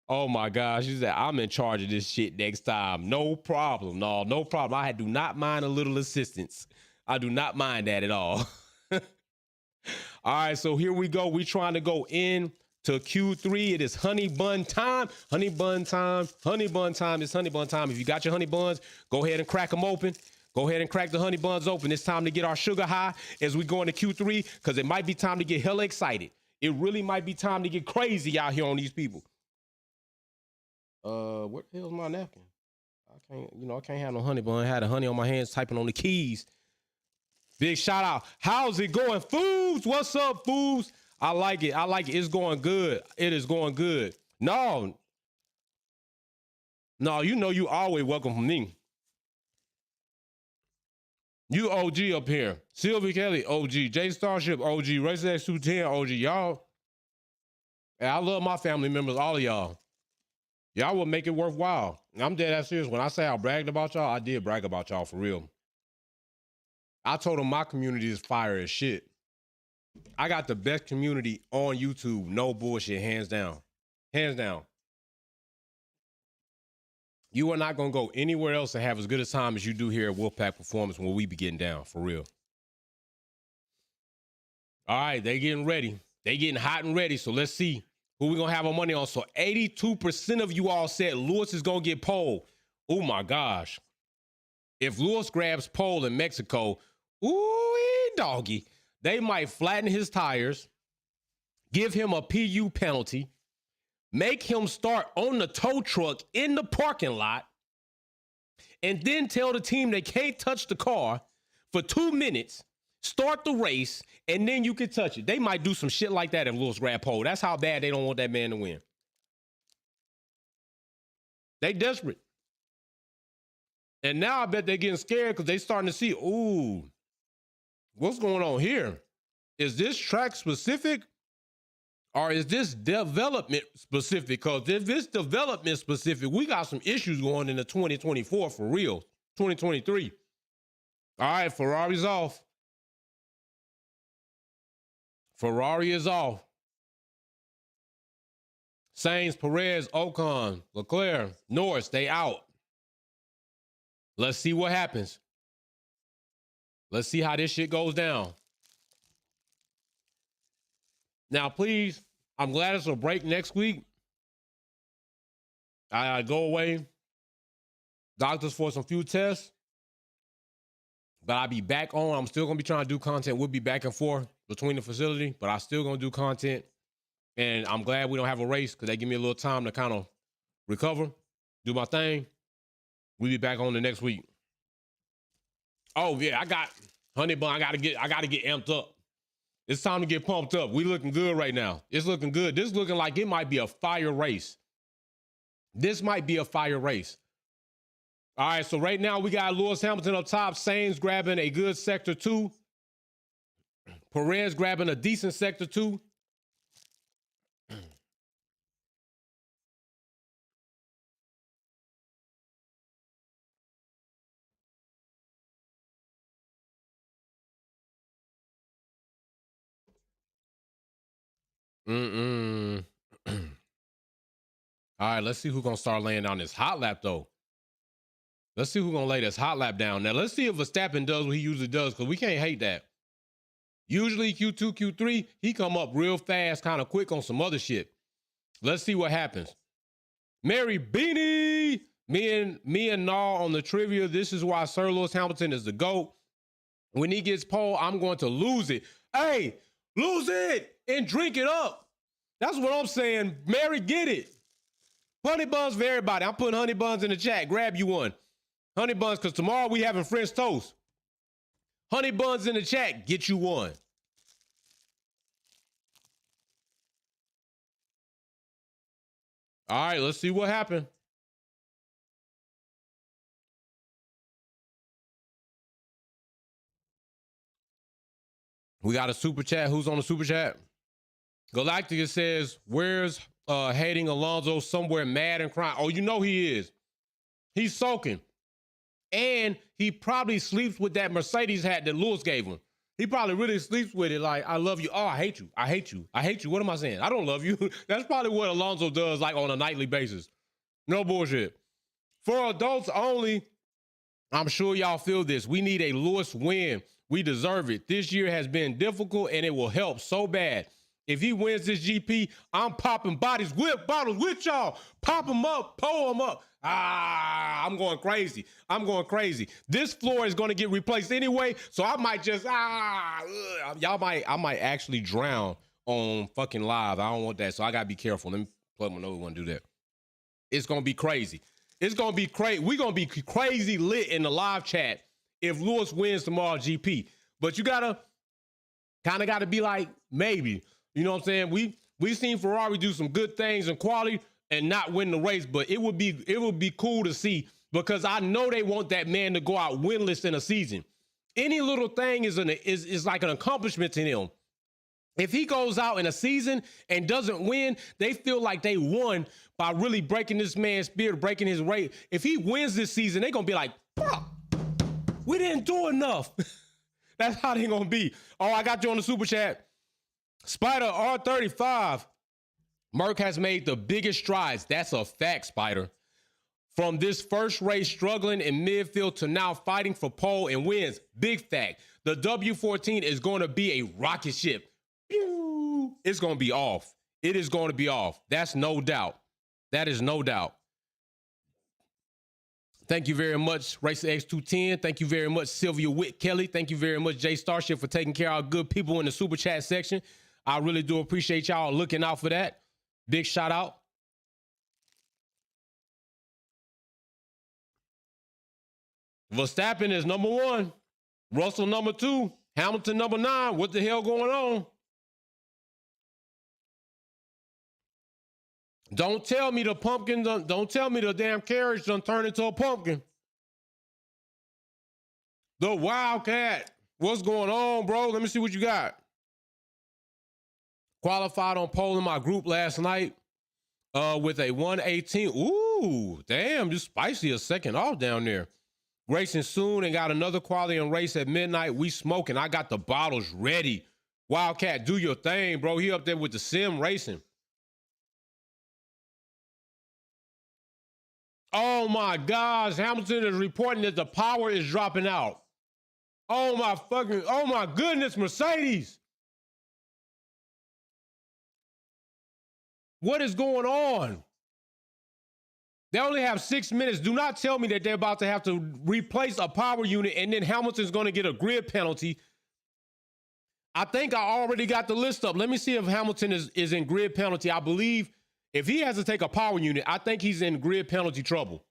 Oh my gosh. She said, I'm in charge of this shit next time. No problem. No problem. I do not mind a little assistance. I do not mind that at all. All right. So here we go. We're trying to go in to Q3. It is honey bun time. Honey bun time. Honey bun time. It's honey bun time. If you got your honey buns, go ahead and crack them open. Go ahead and crack the honey buns open. It's time to get our sugar high as we go into Q3, because it might be time to get hella excited. It really might be time to get crazy out here on these people. What the hell's my napkin? I can't have no honey bun. I had the honey on my hands typing on the keys. Big shout out. How's it going, Foobs? What's up, Foobs? I like it. I like it. It's going good. It is going good. No, you know you always welcome from me. You OG up here. Sylvie Kelly, OG. Jay Starship, OG. Race X 210, OG. Y'all. And I love my family members, all of y'all. Y'all will make it worthwhile. I'm dead ass serious. When I say I bragged about y'all, I did brag about y'all for real. I told them my community is fire as shit. I got the best community on YouTube. No bullshit, hands down. Hands down. You are not going to go anywhere else and have as good a time as you do here at Wolfpack Performance when we be getting down, for real. All right, they getting ready. They getting hot and ready, so let's see who we going to have our money on. So 82% of you all said Lewis is going to get pole. Oh, my gosh. If Lewis grabs pole in Mexico, ooh, doggy, they might flatten his tires, give him a PU penalty, make him start on the tow truck in the parking lot, and then tell the team they can't touch the car for 2 minutes, start the race, and then you can touch it. They might do some shit like that if Lewis grab pole. That's how bad they don't want that man to win. They desperate. And now I bet they're getting scared because they starting to see, ooh, what's going on here? Is this track specific? Or is this development specific? Because if it's development specific, we got some issues going into 2024 for real. 2023. All right, Ferrari's off. Ferrari is off. Sainz, Perez, Ocon, Leclerc, Norris, they out. Let's see what happens. Let's see how this shit goes down. Now, please, I'm glad it's a break next week. I go away, doctors for some few tests, but I'll be back on. I'm still going to be trying to do content. We'll be back and forth between the facility, but I'm still going to do content. And I'm glad we don't have a race because they give me a little time to kind of recover, do my thing. We'll be back on the next week. Oh, yeah, I got honey bun. I gotta get amped up. It's time to get pumped up. We looking good right now. It's looking good. This looking like it might be a fire race. This might be a fire race. All right, so right now we got Lewis Hamilton up top. Sainz grabbing a good sector 2. Perez grabbing a decent sector 2. All right, let's see who's going to start laying down this hot lap, though. Let's see who's going to lay this hot lap down. Now, let's see if Verstappen does what he usually does, because we can't hate that. Usually, Q2, Q3, he come up real fast, kind of quick on some other shit. Let's see what happens. Mary Beanie! Me and Nar on the trivia. This is why Sir Lewis Hamilton is the GOAT. When he gets pole, I'm going to lose it. Hey, lose it and drink it up. That's what I'm saying. Mary, get it. Honey buns for everybody. I'm putting honey buns in the chat. Grab you one. Honey buns, because tomorrow we having French toast. Honey buns in the chat. Get you one. All right, let's see what happened. We got a super chat. Who's on the super chat? Galactica says, where's hating Alonso somewhere mad and crying? Oh, you know he is. He's soaking. And he probably sleeps with that Mercedes hat that Lewis gave him. He probably really sleeps with it like, I love you. Oh, I hate you. I hate you. I hate you. What am I saying? I don't love you. That's probably what Alonso does like on a nightly basis. No bullshit. For adults only, I'm sure y'all feel this. We need a Lewis win. We deserve it. This year has been difficult and it will help so bad. If he wins this GP, I'm popping bodies, whip bottles with y'all. Pop them up, pull them up. I'm going crazy. I'm going crazy. This floor is going to get replaced anyway, so I might just, I might actually drown on fucking live. I don't want that, so I got to be careful. Let me plug my nose. Want to do that. It's going to be crazy. It's going to be crazy. We're going to be crazy lit in the live chat if Lewis wins tomorrow GP. But you gotta be like, maybe. You know what I'm saying? We've seen Ferrari do some good things in quality and not win the race, but it would be cool to see, because I know they want that man to go out winless in a season. Any little thing is like an accomplishment to him. If he goes out in a season and doesn't win, they feel like they won by really breaking this man's spirit, breaking his rate. If he wins this season, they're going to be like, bro, we didn't do enough. That's how they're going to be. Oh, I got you on the super chat. Spider R35. Merck has made the biggest strides. That's a fact, Spider. From this first race struggling in midfield to now fighting for pole and wins. Big fact. The W14 is going to be a rocket ship. It's going to be off. It is going to be off. That's no doubt. That is no doubt. Thank you very much, Racer X210. Thank you very much, Sylvia Witt Kelly. Thank you very much, Jay Starship, for taking care of our good people in the super chat section. I really do appreciate y'all looking out for that. Big shout out. Verstappen is number 1. Russell number 2. Hamilton number 9. What the hell going on? Don't tell me the pumpkin, don't tell me the damn carriage done turned into a pumpkin. The Wildcat. What's going on, bro? Let me see what you got. Qualified on pole in my group last night with a 118. Ooh, damn, just spicy a second off down there. Racing soon and got another quality race at midnight. We smoking. I got the bottles ready. Wildcat, do your thing, bro. He up there with the sim racing. Oh my gosh, Hamilton is reporting that the power is dropping out. Oh my goodness, Mercedes. What is going on? They only have 6 minutes. Do not tell me that they're about to have to replace a power unit and then Hamilton's going to get a grid penalty. I think I already got the list up. Let me see if Hamilton is in grid penalty. I believe if he has to take a power unit, I think he's in grid penalty trouble.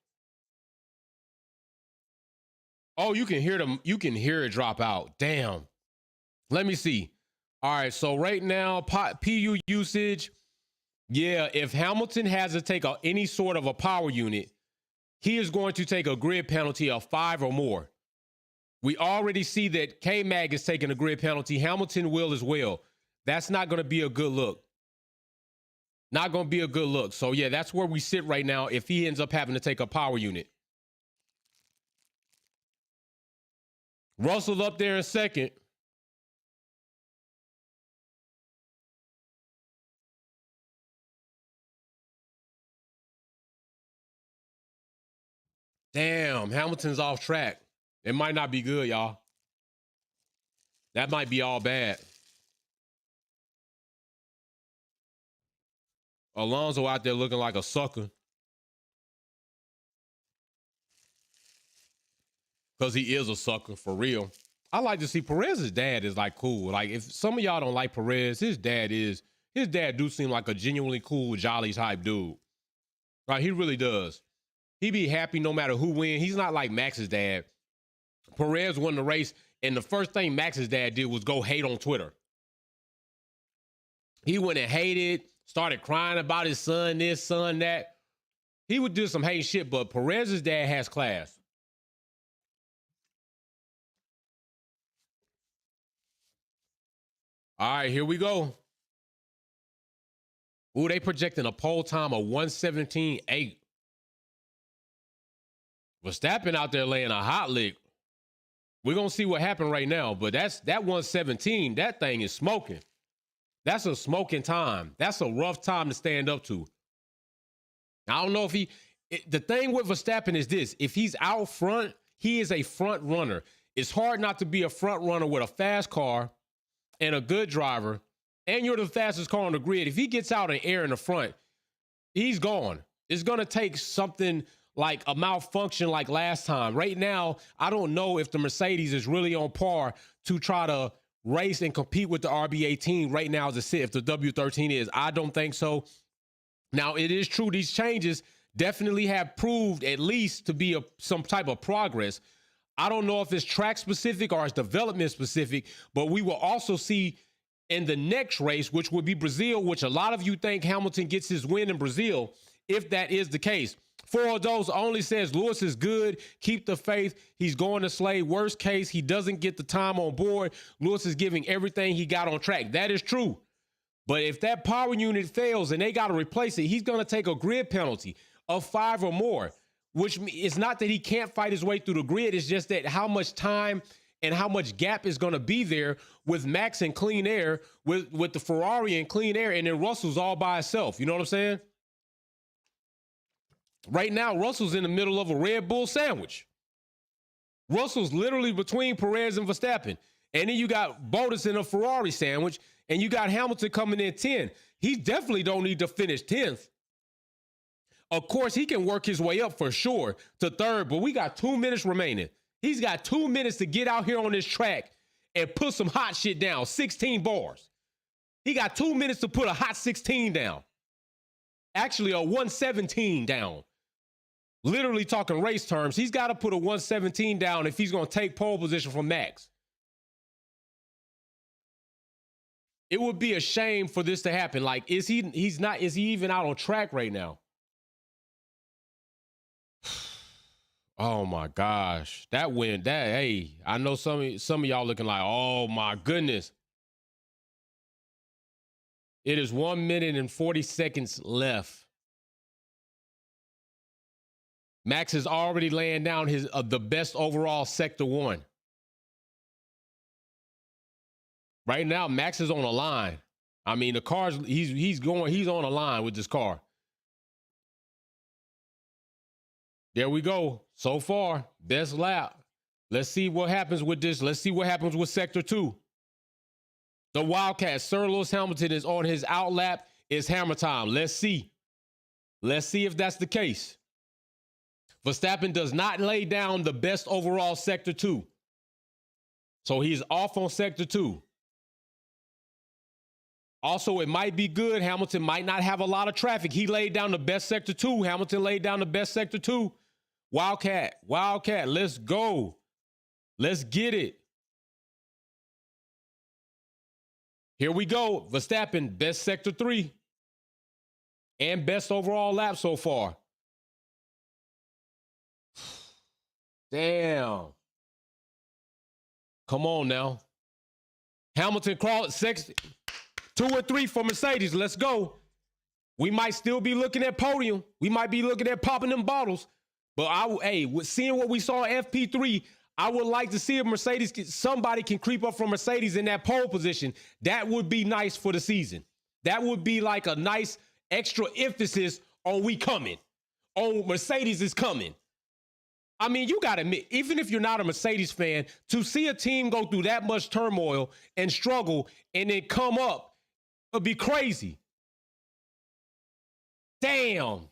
Oh, you can hear them. You can hear it drop out. Damn. Let me see. All right. So right now, PU usage. Yeah. If Hamilton has to take any sort of a power unit, he is going to take a grid penalty of 5 or more. We already see that K-Mag is taking a grid penalty. Hamilton will as well. That's not going to be a good look. Not going to be a good look. So, yeah, that's where we sit right now if he ends up having to take a power unit. Russell up there in second. Damn, Hamilton's off track. It might not be good, y'all. That might be all bad. Alonso out there looking like a sucker. Because he is a sucker, for real. I like to see Perez's dad is like cool. Like if some of y'all don't like Perez, his dad do seem like a genuinely cool, jolly type dude. Right, he really does. He be happy no matter who wins. He's not like Max's dad. Perez won the race, and the first thing Max's dad did was go hate on Twitter. He went and hated, started crying about his son this, son that. He would do some hate shit, but Perez's dad has class. All right, here we go. Ooh, they projecting a pole time of 1:17.8. Verstappen out there laying a hot lick. We're going to see what happened right now, but that 1:17, that thing is smoking. That's a smoking time. That's a rough time to stand up to. I don't know if the thing with Verstappen is this. If he's out front, he is a front runner. It's hard not to be a front runner with a fast car and a good driver, and you're the fastest car on the grid. If he gets out in air in the front, he's gone. It's going to take something like a malfunction like last time. Right now, I don't know if the Mercedes is really on par to try to race and compete with the RB18 right now as a sit, if the W13 is. I don't think so. Now, it is true these changes definitely have proved at least to be some type of progress. I don't know if it's track specific or it's development specific, but we will also see in the next race, which would be Brazil, which a lot of you think Hamilton gets his win in Brazil, if that is the case. 4 of those only says Lewis is good. Keep the faith. He's going to slay. Worst case, he doesn't get the time on board. Lewis is giving everything he got on track. That is true. But if that power unit fails and they got to replace it, he's going to take a grid penalty of 5 or more, which it's not that he can't fight his way through the grid. It's just that how much time and how much gap is going to be there with Max and clean air, with the Ferrari and clean air, and then Russell's all by himself. You know what I'm saying? Right now, Russell's in the middle of a Red Bull sandwich. Russell's literally between Perez and Verstappen. And then you got Bottas in a Ferrari sandwich, and you got Hamilton coming in 10. He definitely don't need to finish 10th. Of course, he can work his way up for sure to 3rd, but we got 2 minutes remaining. He's got 2 minutes to get out here on this track and put some hot shit down, 16 bars. He got 2 minutes to put a hot 16 down. Actually, a 117 down. Literally talking race terms, he's got to put a 117 down if he's going to take pole position from Max. It would be a shame for this to happen. Like, is he even out on track right now? Oh my gosh. Hey, I know some of y'all looking like, oh my goodness. It is 1 minute and 40 seconds left. Max is already laying down the best overall sector 1. Right now, Max is on a line. I mean, the car's he's on a line with this car. There we go. So far, best lap. Let's see what happens with this. Let's see what happens with sector 2. The Wildcat, Sir Lewis Hamilton is on his out lap. It's hammer time. Let's see. Let's see if that's the case. Verstappen does not lay down the best overall sector 2. So he's off on sector 2. Also, it might be good. Hamilton might not have a lot of traffic. He laid down the best sector 2. Hamilton laid down the best sector 2. Wildcat, let's go. Let's get it. Here we go. Verstappen, best sector 3. And best overall lap so far. Damn. Come on now. Hamilton crawled 2 or 3 for Mercedes. Let's go. We might still be looking at podium. We might be looking at popping them bottles. But seeing what we saw at FP3, I would like to see if somebody can creep up from Mercedes in that pole position. That would be nice for the season. That would be like a nice extra emphasis on we coming. On Mercedes is coming. I mean, you got to admit, even if you're not a Mercedes fan, to see a team go through that much turmoil and struggle and then come up would be crazy. Damn.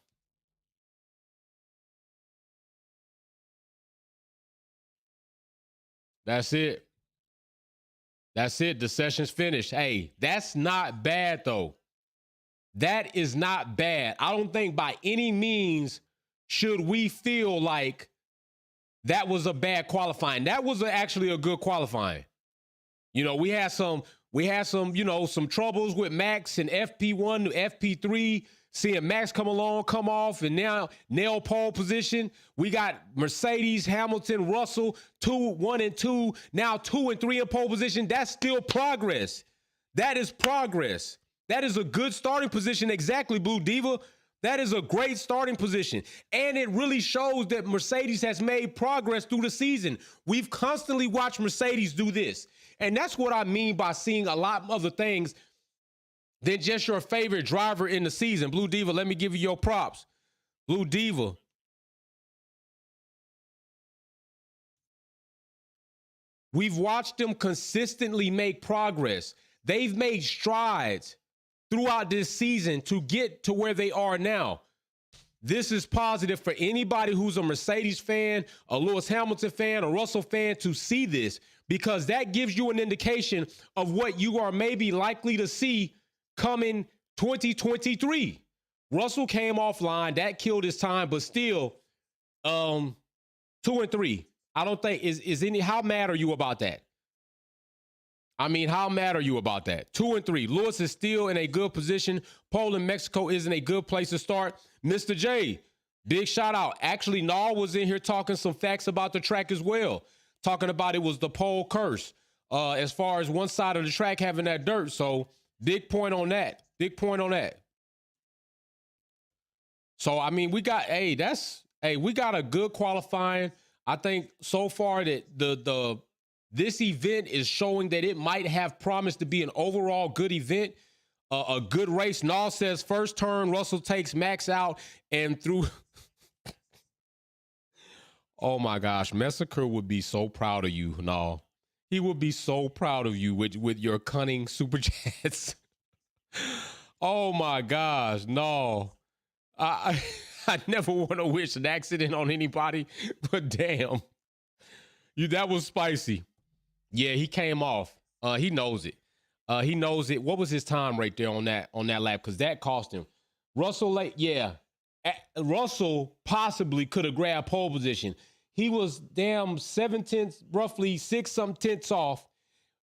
That's it. That's it. The session's finished. Hey, that's not bad, though. That is not bad. I don't think by any means should we feel like that was a bad qualifying. That was actually a good qualifying. You know, we had some, some troubles with Max and FP1 to FP3, seeing Max come off, and now nail pole position. We got Mercedes, Hamilton, Russell, 1 and 2, now 2 and 3 in pole position. That's still progress. That is progress. That is a good starting position. Exactly, Blue Diva. That is a great starting position. And it really shows that Mercedes has made progress through the season. We've constantly watched Mercedes do this. And that's what I mean by seeing a lot of other things than just your favorite driver in the season. Blue Diva, let me give you your props. Blue Diva. We've watched them consistently make progress. They've made strides throughout this season to get to where they are now. This is positive for anybody who's a Mercedes fan, a Lewis Hamilton fan, a Russell fan to see this, because that gives you an indication of what you are maybe likely to see coming 2023. Russell came offline. That killed his time, but still 2 and 3. I don't think is any. How mad are you about that? I mean, how mad are you about that? 2 and 3. Lewis is still in a good position. Poland, Mexico is in a good place to start. Mr. J, big shout out. Actually, Nall was in here talking some facts about the track as well. Talking about it was the pole curse as far as one side of the track having that dirt. So big point on that. Big point on that. So, I mean, we got, we got a good qualifying. I think so far that this event is showing that it might have promised to be an overall good event, a good race. Nall says first turn, Russell takes Max out and through. Oh my gosh, Messiker would be so proud of you, Nall. He would be so proud of you with your cunning super chats. Oh my gosh, no. I never want to wish an accident on anybody, but damn. That was spicy. Yeah, he came off. He knows it. He knows it. What was his time right there on that lap? Because that cost him. Russell, Russell possibly could have grabbed pole position. He was damn 7/10, roughly 6-something tenths off.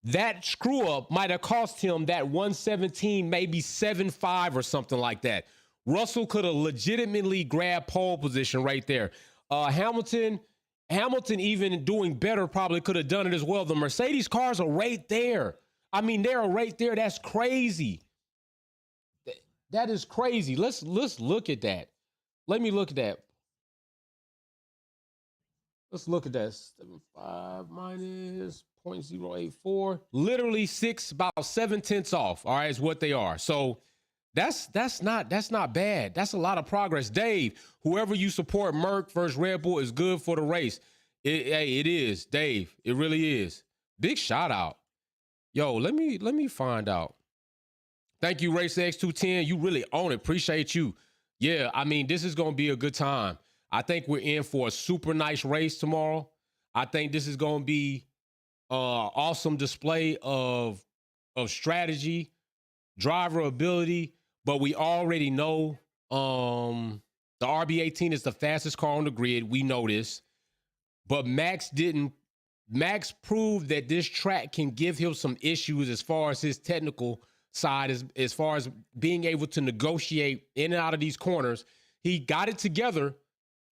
That screw up might have cost him that 117, maybe 7.5 or something like that. Russell could have legitimately grabbed pole position right there. Hamilton even doing better probably could have done it as well. The Mercedes cars are right there. I mean, they're right there. That's crazy. That is crazy. Let's look at that. Let me look at that. Let's look at that. 7.5 minus 0.084. Literally about 7/10 off. All right, is what they are. So that's not bad. That's a lot of progress. Dave, whoever you support, Merc versus Red Bull is good for the race. It is, Dave. It really is. Big shout out. Yo, let me find out. Thank you, Race X210. You really own it. Appreciate you. Yeah, I mean, this is going to be a good time. I think we're in for a super nice race tomorrow. I think this is going to be awesome display of strategy, driver ability, but we already know the RB18 is the fastest car on the grid. We know this. But Max proved that this track can give him some issues as far as his technical side, as far as being able to negotiate in and out of these corners. He got it together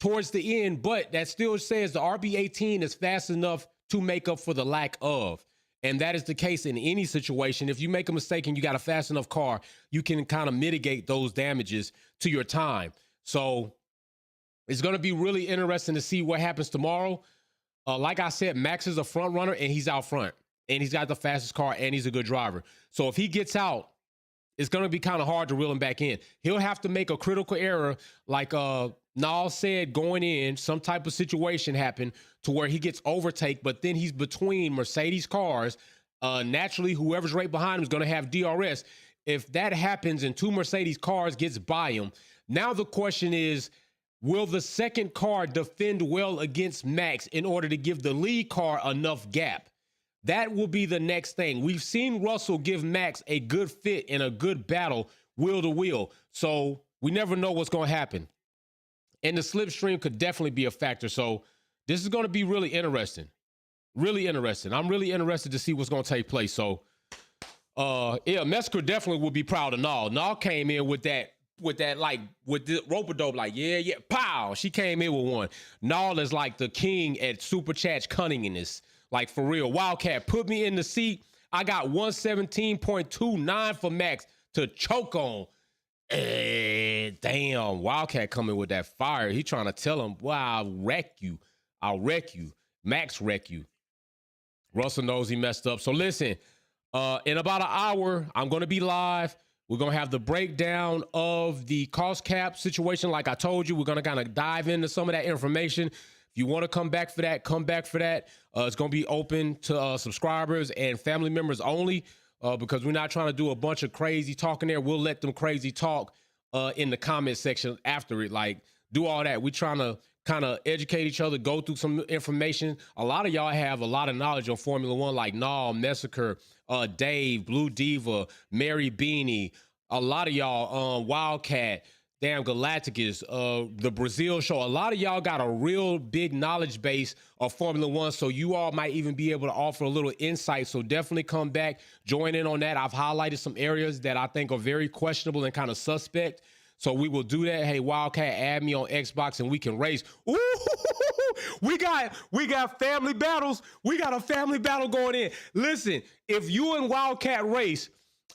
towards the end, but that still says the RB18 is fast enough to make up for the lack of. And that is the case in any situation. If you make a mistake and you got a fast enough car, you can kind of mitigate those damages to your time. So it's going to be really interesting to see what happens tomorrow. Like I said, Max is a front runner and he's out front and he's got the fastest car and he's a good driver. So if he gets out, it's going to be kind of hard to reel him back in. He'll have to make a critical error like Nall said going in, some type of situation happened to where he gets overtake, but then he's between Mercedes cars. Naturally, whoever's right behind him is going to have DRS. If that happens and two Mercedes cars gets by him, now the question is, will the second car defend well against Max in order to give the lead car enough gap? That will be the next thing. We've seen Russell give Max a good fit and a good battle wheel to wheel. So we never know what's going to happen. And the slipstream could definitely be a factor. So this is going to be really interesting. Really interesting. I'm really interested to see what's going to take place. So, yeah, Mesker definitely will be proud of Nall. Nall came in with the rope-a-dope, like, yeah, pow. She came in with one. Nall is like the king at super chat cunningness. Like, for real. Wildcat, put me in the seat. I got 117.29 for Max to choke on. Damn, Wildcat coming with that fire. He trying to tell him, wow, I'll wreck you. Max wreck you. Russell knows he messed up. So listen, in about an hour, I'm going to be live. We're going to have the breakdown of the cost cap situation. Like I told you, we're going to kind of dive into some of that information. If you want to come back for that, come back for that. It's going to be open to subscribers and family members only. Because we're not trying to do a bunch of crazy talking there. We'll let them crazy talk in the comment section after it. Like, do all that. We're trying to kind of educate each other, go through some information. A lot of y'all have a lot of knowledge on Formula One, like Nall, Messiker, Dave, Blue Diva, Mary Beanie. A lot of y'all, Wildcat. damn Galacticus, the Brazil show. A lot of y'all got a real big knowledge base of Formula One, so you all might even be able to offer a little insight. So definitely come back, join in on that. I've highlighted some areas that I think are very questionable and kind of suspect. So we will do that. Hey, Wildcat, add me on Xbox and we can race. Ooh, we got family battles. We got a family battle going in. Listen, if you and Wildcat race,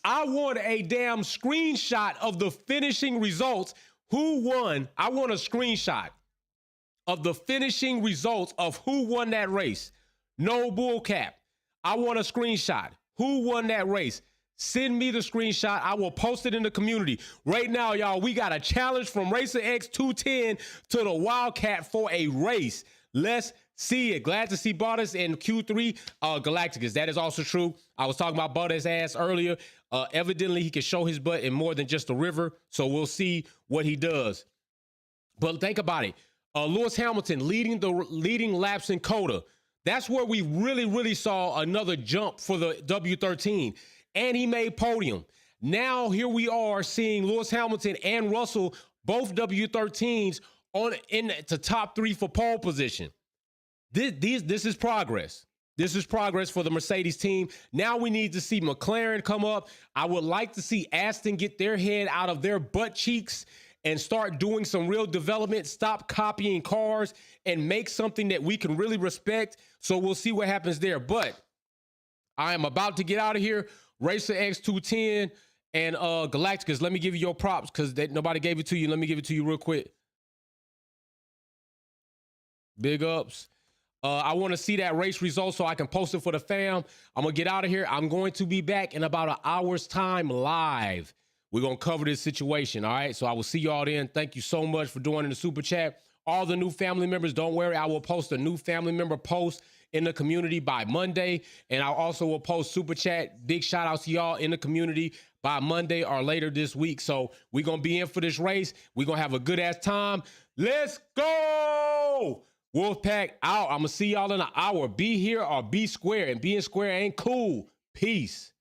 I want a damn screenshot of the finishing results. Who won? I want a screenshot of the finishing results of who won that race. No bull cap. I want a screenshot. Who won that race? Send me the screenshot. I will post it in the community. Right now, y'all, we got a challenge from Racer X 210 to the Wildcat for a race. Let's see it. Glad to see Bottas in Q3. Galacticus, that is also true. I was talking about Bottas' ass earlier. Evidently, he can show his butt in more than just a river, so we'll see what he does. But think about it. Lewis Hamilton leading laps in Coda. That's where we really saw another jump for the W13. And he made podium. Now here we are seeing Lewis Hamilton and Russell, both W13s, in the top 3 for pole position. This is progress. This is progress for the Mercedes team. Now we need to see McLaren come up. I would like to see Aston get their head out of their butt cheeks and start doing some real development, stop copying cars, and make something that we can really respect. So we'll see what happens there. But I am about to get out of here. Racer X 210 and Galacticus, let me give you your props because nobody gave it to you. Let me give it to you real quick. Big ups. I want to see that race result so I can post it for the fam. I'm going to get out of here. I'm going to be back in about an hour's time live. We're going to cover this situation, all right? So I will see y'all then. Thank you so much for joining the super chat. All the new family members, don't worry. I will post a new family member post in the community by Monday. And I also will post super chat. Big shout out to y'all in the community by Monday or later this week. So we're going to be in for this race. We're going to have a good ass time. Let's go. Wolfpack out. I'm going to see y'all in an hour. Be here or be square. And being square ain't cool. Peace.